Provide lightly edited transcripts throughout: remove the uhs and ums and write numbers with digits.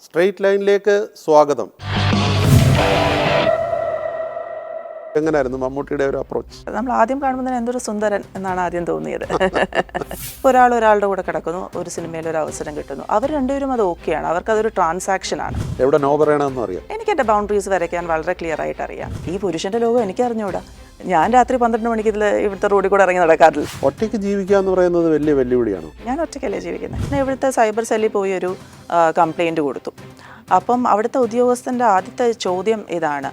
Straight ലൈനിലേക്ക് സ്വാഗതം. എങ്ങനെയായിരുന്നു മമ്മൂട്ടിയുടെ ഒരു അപ്രോച്ച്? നമ്മൾ ആദ്യം കാണുമ്പോൾ തന്നെ എന്തൊരു സുന്ദരൻ എന്നാണ് ആദ്യം തോന്നിയത്. ഒരാളുടെ കൂടെ കിടക്കുന്നു, ഒരു സിനിമയിൽ ഒരു അവസരം കിട്ടുന്നു, അവർ രണ്ടുപേരും അത് ഓക്കെയാണ്, അവർക്കതൊരു ട്രാൻസാക്ഷനാണ്. എവിടെ നോ പറയണമെന്ന് അറിയാം. എനിക്ക് എൻ്റെ ബൗണ്ടറീസ് വരയ്ക്കാൻ വളരെ ക്ലിയർ ആയിട്ട് അറിയാം. ഈ പുരുഷൻ്റെ ലോകം എനിക്ക് അറിഞ്ഞുകൂടാ. ഞാൻ രാത്രി 12 മണിക്ക് ഇവിടുത്തെ റോഡിൽ കൂടെ ഇറങ്ങി നടക്കാറില്ല. ഒറ്റയ്ക്ക് ജീവിക്കുക എന്ന് പറയുന്നത് വലിയ വെല്ലുവിളിയാണ്. ഞാൻ ഒറ്റയ്ക്കല്ലേ ജീവിക്കുന്നത്. ഞാൻ ഇവിടുത്തെ സൈബർ സെല്ലിൽ പോയി ഒരു കംപ്ലയിൻറ്റ് കൊടുത്തു. അപ്പം അവിടുത്തെ ഉദ്യോഗസ്ഥൻ്റെ ആദ്യത്തെ ചോദ്യം ഇതാണ്: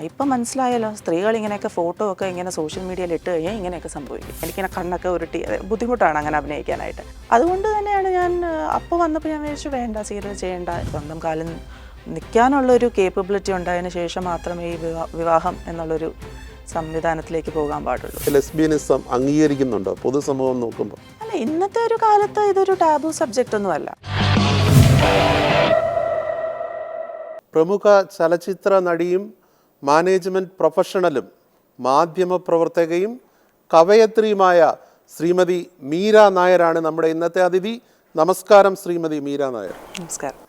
ഇപ്പം മനസ്സിലായല്ലോ, സ്ത്രീകൾ ഇങ്ങനെയൊക്കെ ഫോട്ടോ ഒക്കെ ഇങ്ങനെ സോഷ്യൽ മീഡിയയിൽ ഇട്ട് കഴിഞ്ഞാൽ ഇങ്ങനെയൊക്കെ സംഭവിക്കും. എനിക്കിങ്ങനെ കണ്ണൊക്കെ ഉരുട്ടി ബുദ്ധിമുട്ടാണ് അങ്ങനെ അഭിനയിക്കാനായിട്ട്. അതുകൊണ്ട് തന്നെയാണ് ഞാൻ അപ്പോൾ വന്നപ്പോൾ ഞാൻ വിചാരിച്ചു വേണ്ട, സീരിയൽ ചെയ്യേണ്ട, സ്വന്തം കാലം നിൽക്കാനുള്ളൊരു കേപ്പബിലിറ്റി ഉണ്ടായതിനു ശേഷം മാത്രമേ ഈ വിവാഹം എന്നുള്ളൊരു സംവിധാനത്തിലേക്ക് പോകാൻ പാടുള്ളൂ. ലെസ്ബിയനിസം അംഗീകരിക്കുന്നുണ്ടോ പൊതുസമൂഹം നോക്കുമ്പോൾ? അല്ല, ഇന്നത്തെ ഒരു കാലത്ത് ഇതൊരു ടാബു സബ്ജക്റ്റ് ഒന്നുമല്ല. പ്രമുഖ ചലച്ചിത്ര നടിയും മാനേജ്മെൻറ്റ് പ്രൊഫഷണലും മാധ്യമപ്രവർത്തകയും കവയത്രിയുമായ ശ്രീമതി മീര നായരാണ് നമ്മുടെ ഇന്നത്തെ അതിഥി. നമസ്കാരം ശ്രീമതി മീര നായർ. നമസ്കാരം.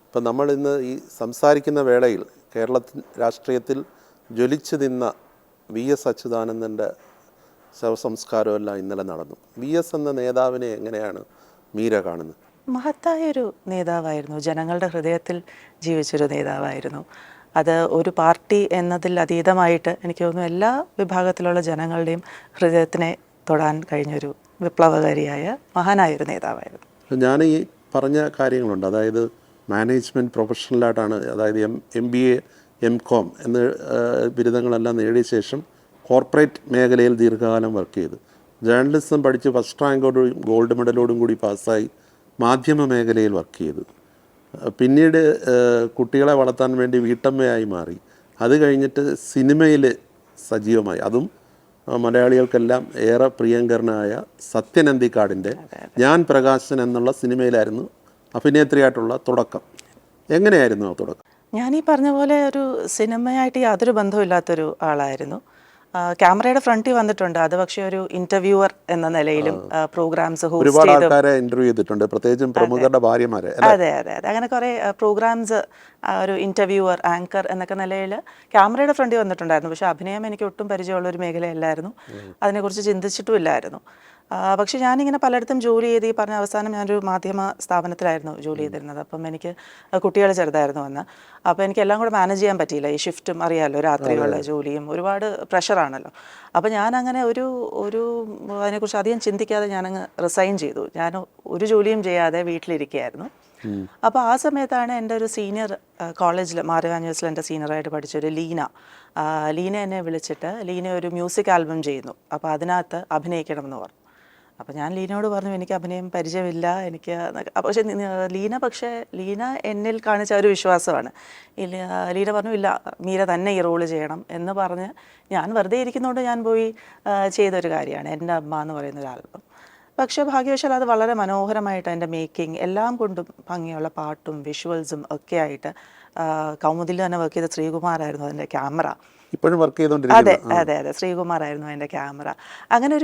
ഇപ്പം നമ്മൾ ഇന്ന് ഈ സംസാരിക്കുന്ന വേളയിൽ കേരളത്തിൽ രാഷ്ട്രീയത്തിൽ ജ്വലിച്ചു നിന്ന VS അച്യുതാനന്ദൻ്റെ ശവസംസ്കാരമെല്ലാം ഇന്നലെ നടന്നു. VS എന്ന നേതാവിനെ എങ്ങനെയാണ് മീര കാണുന്നത്? മഹത്തായൊരു നേതാവായിരുന്നു, ജനങ്ങളുടെ ഹൃദയത്തിൽ ജീവിച്ചൊരു നേതാവായിരുന്നു. അത് ഒരു പാർട്ടി എന്നതിൽ അതീതമായിട്ട് എനിക്ക് തോന്നുന്നു എല്ലാ വിഭാഗത്തിലുള്ള ജനങ്ങളുടെയും ഹൃദയത്തിനെ തൊടാൻ കഴിഞ്ഞൊരു വിപ്ലവകാരിയായ മഹാനായൊരു നേതാവായിരുന്നു. ഞാൻ ഈ പറഞ്ഞ കാര്യങ്ങളുണ്ട്, അതായത് മാനേജ്മെൻറ്റ് പ്രൊഫഷണലായിട്ടാണ്, അതായത് MBA MCOM എന്ന ബിരുദങ്ങളെല്ലാം നേടിയ ശേഷം കോർപ്പറേറ്റ് മേഖലയിൽ ദീർഘകാലം വർക്ക് ചെയ്തു. ജേർണലിസം പഠിച്ച് ഫസ്റ്റ് റാങ്കോടും ഗോൾഡ് മെഡലോടും കൂടി പാസ്സായി മാധ്യമ മേഖലയിൽ വർക്ക് ചെയ്തു. പിന്നീട് കുട്ടികളെ വളർത്താൻ വേണ്ടി വീട്ടമ്മയായി മാറി. അത് കഴിഞ്ഞിട്ട് സിനിമയിൽ സജീവമായി. അതും മലയാളികൾക്കെല്ലാം ഏറെ പ്രിയങ്കരനായ സത്യൻ അന്തിക്കാടിൻ്റെ ഞാൻ പ്രകാശൻ എന്നുള്ള സിനിമയിലായിരുന്നു അഭിനേത്രിയായിട്ടുള്ള തുടക്കം. എങ്ങനെയായിരുന്നു ആ തുടക്കം? ഞാനീ പറഞ്ഞ പോലെ ഒരു സിനിമയായിട്ട് യാതൊരു ബന്ധമില്ലാത്തൊരു ആളായിരുന്നു. ക്യാമറയുടെ ഫ്രണ്ടിൽ വന്നിട്ടുണ്ട്, അത് പക്ഷേ ഒരു ഇന്റർവ്യൂവർ എന്ന നിലയിലും പ്രോഗ്രാംസ് ഹോസ്റ്റ് ചെയ്തിട്ടുണ്ട്, പ്രത്യേകിച്ചും പ്രമുഖരുടെ ഭാര്യമാരെ. അതെ അതെ അതെ അങ്ങനെ കുറേ പ്രോഗ്രാംസ് ഒരു ഇന്റർവ്യൂവർ, ആങ്കർ എന്നൊക്കെ നിലയിൽ ക്യാമറയുടെ ഫ്രണ്ടിൽ വന്നിട്ടുണ്ടായിരുന്നു. പക്ഷേ അഭിനയം എനിക്ക് ഒട്ടും പരിചയമുള്ള ഒരു മേഖലയല്ലായിരുന്നു, അതിനെക്കുറിച്ച് ചിന്തിച്ചിട്ടുമില്ലായിരുന്നു. പക്ഷേ ഞാനിങ്ങനെ പലയിടത്തും ജോലി ചെയ്ത് ഈ പറഞ്ഞ അവസാനം ഞാനൊരു മാധ്യമ സ്ഥാപനത്തിലായിരുന്നു ജോലി ചെയ്തിരുന്നത്. അപ്പം എനിക്ക് കുട്ടികൾ ചെറുതായിരുന്നു വന്ന്. അപ്പോൾ എനിക്ക് എല്ലാം കൂടെ മാനേജ് ചെയ്യാൻ പറ്റിയില്ല. ഈ ഷിഫ്റ്റും അറിയാമല്ലോ, രാത്രിയുള്ള ജോലിയും ഒരുപാട് പ്രഷറാണല്ലോ. അപ്പോൾ ഞാനങ്ങനെ ഒരു അതിനെക്കുറിച്ച് അധികം ചിന്തിക്കാതെ ഞാനങ്ങ് റിസൈൻ ചെയ്തു. ഞാൻ ഒരു ജോലിയും ചെയ്യാതെ വീട്ടിലിരിക്കുകയായിരുന്നു. അപ്പോൾ ആ സമയത്താണ് എൻ്റെ ഒരു സീനിയർ കോളേജിൽ മാരവാന്യൂസിൽ എൻ്റെ സീനിയറായിട്ട് പഠിച്ചൊരു ലീന എന്നെ വിളിച്ചിട്ട്, ലീന ഒരു മ്യൂസിക് ആൽബം ചെയ്യുന്നു, അപ്പോൾ അതിനകത്ത് അഭിനയിക്കണം എന്ന് പറഞ്ഞു. അപ്പോൾ ഞാൻ ലീനയോട് പറഞ്ഞു എനിക്ക് അഭിനയം പരിചയമില്ല, എനിക്ക്. പക്ഷേ ലീന എന്നിൽ കാണിച്ച ഒരു വിശ്വാസമാണ്. ലീന പറഞ്ഞു ഇല്ല, മീര തന്നെ ഈ റോള് ചെയ്യണം എന്ന് പറഞ്ഞ് ഞാൻ വെറുതെ ഇരിക്കുന്നതുകൊണ്ട് ഞാൻ പോയി ചെയ്തൊരു കാര്യമാണ് എൻ്റെ അമ്മ എന്ന് പറയുന്ന ഒരു ആൽബം. പക്ഷേ ഭാഗ്യവശാൽ അത് വളരെ മനോഹരമായിട്ട് അതിൻ്റെ മേക്കിംഗ് എല്ലാം കൊണ്ടും ഭംഗിയുള്ള പാട്ടും വിഷ്വൽസും ഒക്കെ ആയിട്ട് കൗമുദിൽ തന്നെ വർക്ക് ചെയ്ത ശ്രീകുമാറായിരുന്നു അതിൻ്റെ ക്യാമറ. ഇപ്പോഴും വർക്ക് ചെയ്തുകൊണ്ടിരിക്കുന്നു. അതെ അതെ ശ്രീകുമാറായിരുന്നു അതിൻ്റെ ക്യാമറ. അങ്ങനെ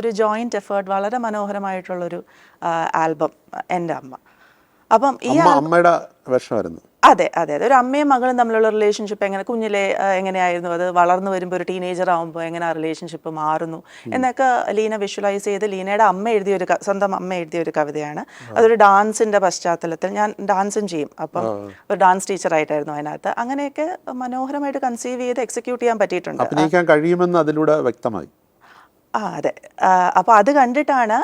ഒരു ജോയിൻറ്റ് എഫേർട്ട്, വളരെ മനോഹരമായിട്ടുള്ളൊരു ആൽബം എൻ്റെ അമ്മ. അപ്പം ഈ അമ്മയുടെ വേഷമായിരുന്നു. അതെ അതെ അതെ ഒരു അമ്മയും മകളും തമ്മിലുള്ള റിലേഷൻഷിപ്പ് എങ്ങനെ കുഞ്ഞിലെ എങ്ങനെയായിരുന്നു, അത് വളർന്നു വരുമ്പോൾ ഒരു ടീനേജർ ആകുമ്പോൾ എങ്ങനെ ആ റിലേഷൻഷിപ്പ് മാറുന്നു എന്നൊക്കെ ലീന വിഷ്വലൈസ് ചെയ്ത് ലീനയുടെ സ്വന്തം അമ്മ എഴുതിയ ഒരു കവിതയാണ്. അതൊരു ഡാൻസിൻ്റെ പശ്ചാത്തലത്തിൽ, ഞാൻ ഡാൻസും ചെയ്യും, അപ്പം ഒരു ഡാൻസ് ടീച്ചറായിട്ടായിരുന്നു അതിനകത്ത്. അങ്ങനെയൊക്കെ മനോഹരമായിട്ട് കൺസീവ് ചെയ്ത് എക്സിക്യൂട്ട് ചെയ്യാൻ പറ്റിയിട്ടുണ്ട്. അഭിനയിക്കാൻ കഴിയുമെന്ന് അതിലൂടെ വ്യക്തമായി. അതെ. അപ്പോൾ അത് കണ്ടിട്ടാണ്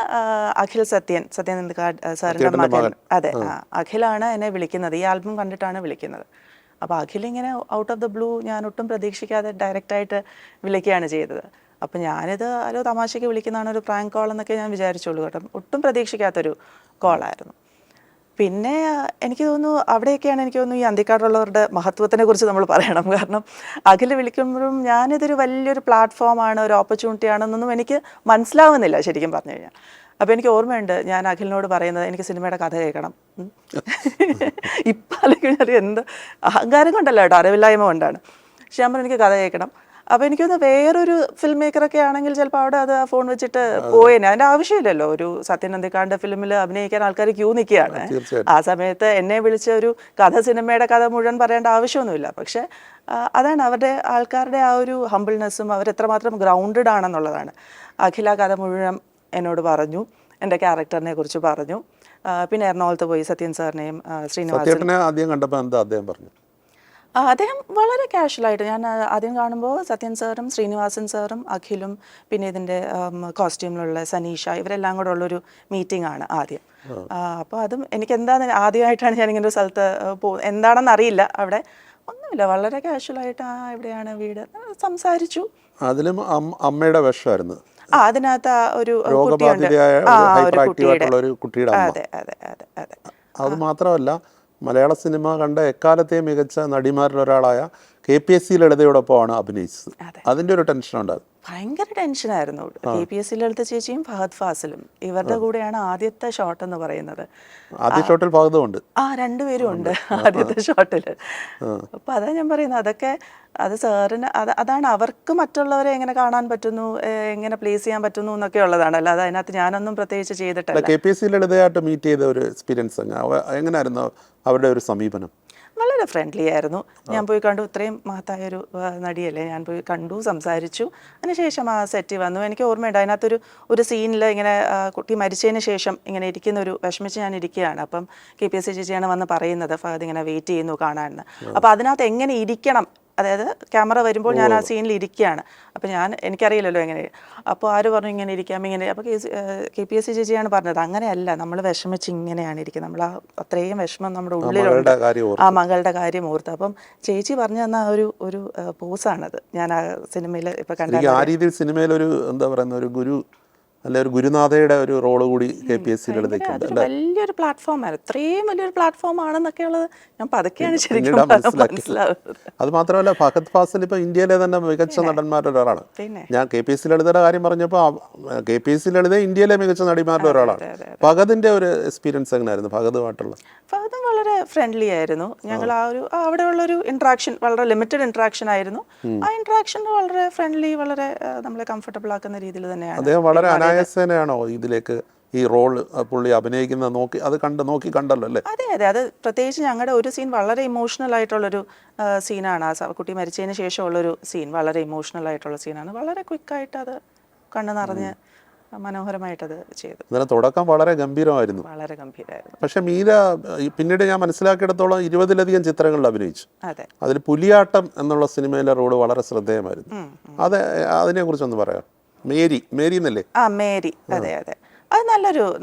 അഖിൽ സത്യൻ സാറിൻ്റെ മകൻ, അതെ അഖിലാണ് എന്നെ വിളിക്കുന്നത്. ഈ ആൽബം കണ്ടിട്ടാണ് വിളിക്കുന്നത്. അപ്പോൾ അഖിൽ ഇങ്ങനെ ഔട്ട് ഓഫ് ദ ബ്ലൂ, ഞാൻ ഒട്ടും പ്രതീക്ഷിക്കാതെ ഡയറക്റ്റായിട്ട് വിളിക്കുകയാണ് ചെയ്തത്. അപ്പോൾ ഞാനിത് തമാശയ്ക്ക് വിളിക്കുന്നതാണ്, ഒരു പ്രാങ്ക് കോൾ എന്നൊക്കെ ഞാൻ വിചാരിച്ചോളൂ കേട്ടോ. ഒട്ടും പ്രതീക്ഷിക്കാത്തൊരു കോളായിരുന്നു. പിന്നെ എനിക്ക് തോന്നുന്നു അവിടെയൊക്കെയാണ് എനിക്ക് തോന്നുന്നു ഈ അന്തിക്കാടുള്ളവരുടെ മഹത്വത്തിനെ കുറിച്ച് നമ്മൾ പറയണം. കാരണം അഖിൽ വിളിക്കുമ്പോഴും ഞാനിതൊരു വലിയൊരു പ്ലാറ്റ്ഫോമാണ്, ഒരു ഓപ്പർച്യൂണിറ്റി ആണെന്നൊന്നും എനിക്ക് മനസ്സിലാവുന്നില്ല ശരിക്കും പറഞ്ഞു കഴിഞ്ഞാൽ. അപ്പോൾ എനിക്ക് ഓർമ്മയുണ്ട് ഞാൻ അഖിലിനോട് പറയുന്നത് എനിക്ക് സിനിമയുടെ കഥ കേൾക്കണം. ഇപ്പം അല്ലെങ്കിൽ എന്ത് അഹങ്കാരം കൊണ്ടല്ല കേട്ടോ, അറിവില്ലായ്മ കൊണ്ടാണ്. പക്ഷെ ഞാൻ പറഞ്ഞു എനിക്ക് കഥ കേൾക്കണം. അപ്പോൾ എനിക്കൊന്ന് വേറൊരു ഫിലിം മേക്കറൊക്കെ ആണെങ്കിൽ ചിലപ്പോൾ അവിടെ അത് ആ ഫോൺ വെച്ചിട്ട് പോയേനെ. അതിൻ്റെ ആവശ്യമില്ലല്ലോ. ഒരു സത്യൻ അന്തിക്കാടിൻ്റെ ഫിലിമിൽ അഭിനയിക്കാൻ ആൾക്കാർ ക്യൂ നിൽക്കുകയാണ്. തീർച്ചയായിട്ടും. ആ സമയത്ത് എന്നെ വിളിച്ച ഒരു സിനിമയുടെ കഥ മുഴുവൻ പറയേണ്ട ആവശ്യമൊന്നുമില്ല. പക്ഷേ അതാണ് അവരുടെ ആൾക്കാരുടെ ആ ഒരു ഹംബിൾനെസ്സും അവരെത്രമാത്രം ഗ്രൗണ്ടഡ് ആണെന്നുള്ളതാണ്. അഖില കഥ മുഴുവൻ എന്നോട് പറഞ്ഞു, എൻ്റെ ക്യാരക്ടറിനെ കുറിച്ച് പറഞ്ഞു. പിന്നെ എറണാകുളത്ത് പോയി സത്യൻ സാറിനെയും ശ്രീനിവാസൻ ആദ്യം കണ്ടപ്പോൾ എന്താ അദ്ദേഹം പറഞ്ഞു? അദ്ദേഹം വളരെ കാഷ്വലായിട്ട്, ഞാൻ ആദ്യം കാണുമ്പോൾ സത്യൻ സാറും ശ്രീനിവാസൻ സാറും അഖിലും പിന്നെ ഇതിൻ്റെ കോസ്റ്റ്യൂമിലുള്ള സനീഷ ഇവരെല്ലാം കൂടെ ഉള്ളൊരു മീറ്റിംഗ് ആണ് ആദ്യം. അപ്പോൾ അതും എനിക്ക് എന്താണെന്ന് ആദ്യമായിട്ടാണ് ഞാനിങ്ങനെ ഒരു സ്ഥലത്ത് എന്താണെന്ന് അറിയില്ല. അവിടെ ഒന്നുമില്ല, വളരെ കാഷ്വലായിട്ട് എവിടെയാണ് വീട് സംസാരിച്ചു. അതിലും അമ്മയുടെ വേഷമായിരുന്നു. അതിനകത്ത് ഒരു കുട്ടിയുടെ അതെ അതെ അതെ അതെ. അത് മാത്രമല്ല, മലയാള സിനിമ കണ്ട എക്കാലത്തെയും മികച്ച നടിമാരിൽ ഒരാളായ KPSC ലളിതയോടൊപ്പമാണ് അഭിനയിച്ചത്. അതിൻ്റെ ഒരു ടെൻഷൻ ഉണ്ടാകും. ഭയങ്കര ടെൻഷനായിരുന്നു. KPSC ലളിത ചേച്ചിയും ഫഹദ് ഫാസിലും ഇവരുടെ കൂടെയാണ് ആദ്യത്തെ ഷോട്ട് എന്ന് പറയുന്നത്. ആദ്യ ഷോട്ടിൽ ഫഹദും ഉണ്ട്. രണ്ടുപേരും ഉണ്ട് ആദ്യത്തെ ഷോട്ടിൽ. അപ്പം അതാ ഞാൻ പറയുന്നത്, അതൊക്കെ അത് സാറിന് അതാണ് അവർക്ക് മറ്റുള്ളവരെ എങ്ങനെ കാണാൻ പറ്റുന്നു, എങ്ങനെ പ്ലേസ് ചെയ്യാൻ പറ്റുന്നു എന്നൊക്കെ ഉള്ളതാണ്. അല്ലാതെ അതിനകത്ത് ഞാനൊന്നും പ്രത്യേകിച്ച് ചെയ്തിട്ടില്ല. KPSC ലളിതയായിട്ട് മീറ്റ് ചെയ്ത ഒരു എക്സ്പീരിയൻസ് എങ്ങനെയായിരുന്നു അവരുടെ ഒരു സമീപനം? വളരെ ഫ്രണ്ട്ലി ആയിരുന്നു. ഞാൻ പോയി കണ്ടു, ഇത്രയും മഹത്തായൊരു നടിയല്ലേ, ഞാൻ പോയി കണ്ടു, സംസാരിച്ചു. അതിനുശേഷം ആ സെറ്റ് വന്നു. എനിക്ക് ഓർമ്മയുണ്ട്, അതിനകത്തൊരു സീനിൽ ഇങ്ങനെ കുട്ടി മരിച്ചതിന് ശേഷം ഇങ്ങനെ ഇരിക്കുന്ന ഒരു വിഷമിച്ച് ഞാൻ ഇരിക്കുകയാണ്. അപ്പം KPSC ചേച്ചിയാണ് വന്ന് പറയുന്നത്, ഫഹദ് ഇങ്ങനെ വെയിറ്റ് ചെയ്യുന്നു കാണാനെന്ന്. അപ്പോൾ അതിനകത്ത് എങ്ങനെ ഇരിക്കണം, അതായത് ക്യാമറ വരുമ്പോൾ ഞാൻ ആ സീനിൽ ഇരിക്കുകയാണ്. അപ്പോൾ എനിക്കറിയില്ലല്ലോ എങ്ങനെ. അപ്പോൾ ആര് പറഞ്ഞു ഇങ്ങനെ ഇരിക്കാം ഇങ്ങനെ. അപ്പോൾ KPSC ചേച്ചിയാണ് പറഞ്ഞത്, അങ്ങനെയല്ല, നമ്മൾ വിഷമിച്ച് ഇങ്ങനെയാണ് ഇരിക്കുന്നത്, നമ്മൾ അത്രയും വിഷമം നമ്മുടെ ഉള്ളിലുണ്ട്, ആ മകളുടെ കാര്യം ഓർത്ത്. അപ്പം ചേച്ചി പറഞ്ഞു തന്ന ഒരു പോസാണത്. ഞാൻ ആ സിനിമയിൽ ഇപ്പോൾ കണ്ടത്. ആ രീതിയിൽ സിനിമയിൽ ഒരു എന്താ പറയുന്ന ഒരു ഗുരു അല്ലെ, ഒരു ഗുരുനാഥയുടെ ഒരു റോള് കൂടി KPSC ലളിതയ്ക്കുണ്ട്. വലിയൊരു പ്ലാറ്റ്ഫോമാണ്, ഇത്രയും വലിയൊരു പ്ലാറ്റ്ഫോം ആണെന്നൊക്കെ ഉള്ളത് ഞാൻ പതുക്കെയാണ് ശരിക്കും മനസ്സിലാവുന്നത്. അത് മാത്രമല്ല, ഫഹദ് ഫാസിൽ ഇപ്പൊ ഇന്ത്യയിലെ തന്നെ മികച്ച നടന്മാരിൽ ഒരാളാണ്. ഞാൻ KPSC ലളിതയുടെ കാര്യം പറഞ്ഞപ്പോൾ KPSC ലളിത ഇന്ത്യയിലെ മികച്ച നടിമാരിൽ ഒരാളാണ്. ഫഹദിന്റെ ഒരു എക്സ്പീരിയൻസ് എങ്ങനെയായിരുന്നു ഫഹദുമായിട്ടുള്ള? ഫഹദും വളരെ ഫ്രണ്ട്ലി ആയിരുന്നു. ഞങ്ങൾ അവിടെയുള്ളൊരു ഇൻട്രാക്ഷൻ വളരെ ലിമിറ്റഡ് ഇൻട്രാക്ഷൻ ആയിരുന്നു. ആ ഇൻട്രാക്ഷൻ വളരെ ഫ്രണ്ട്ലി, വളരെ നമ്മളെ കംഫർട്ടബിൾ ആക്കുന്ന രീതിയിൽ തന്നെയാണ്. അദ്ദേഹം വളരെ അനായാസേനയാണോ ഇതിലേക്ക് ഈ റോൾ പുള്ളി അഭിനയിക്കുന്നത് നോക്കി കണ്ടല്ലോ അല്ലേ? അതെ അതെ. അത് പ്രത്യേകിച്ച് ഞങ്ങളുടെ ഒരു സീൻ വളരെ ഇമോഷണൽ ആയിട്ടുള്ളൊരു സീനാണ്. ആ കുട്ടി മരിച്ചതിന് ശേഷമുള്ളൊരു സീൻ വളരെ ഇമോഷണൽ ആയിട്ടുള്ള സീനാണ്. വളരെ ക്വിക്കായിട്ട് അത് കണ്ണ് നിറഞ്ഞ് മനോഹരമായിട്ടത് ചെയ്തു. അതിന് തുടക്കം വളരെ ഗംഭീരമായിരുന്നു. വളരെ ഗംഭീരമായിരുന്നു. പക്ഷെ മീര പിന്നീട് ഞാൻ മനസ്സിലാക്കിയിടത്തോളം 20-ലധികം ചിത്രങ്ങളിൽ അഭിനയിച്ചു. അതെ. അതിൽ പുലിയാട്ടം എന്നുള്ള സിനിമയിലെ റോള് വളരെ ശ്രദ്ധേയമായിരുന്നു. അതിനെ കുറിച്ചൊന്ന് പറയാം. മേരി എന്നല്ലേ? മേരി. അതെ അതെ. അത്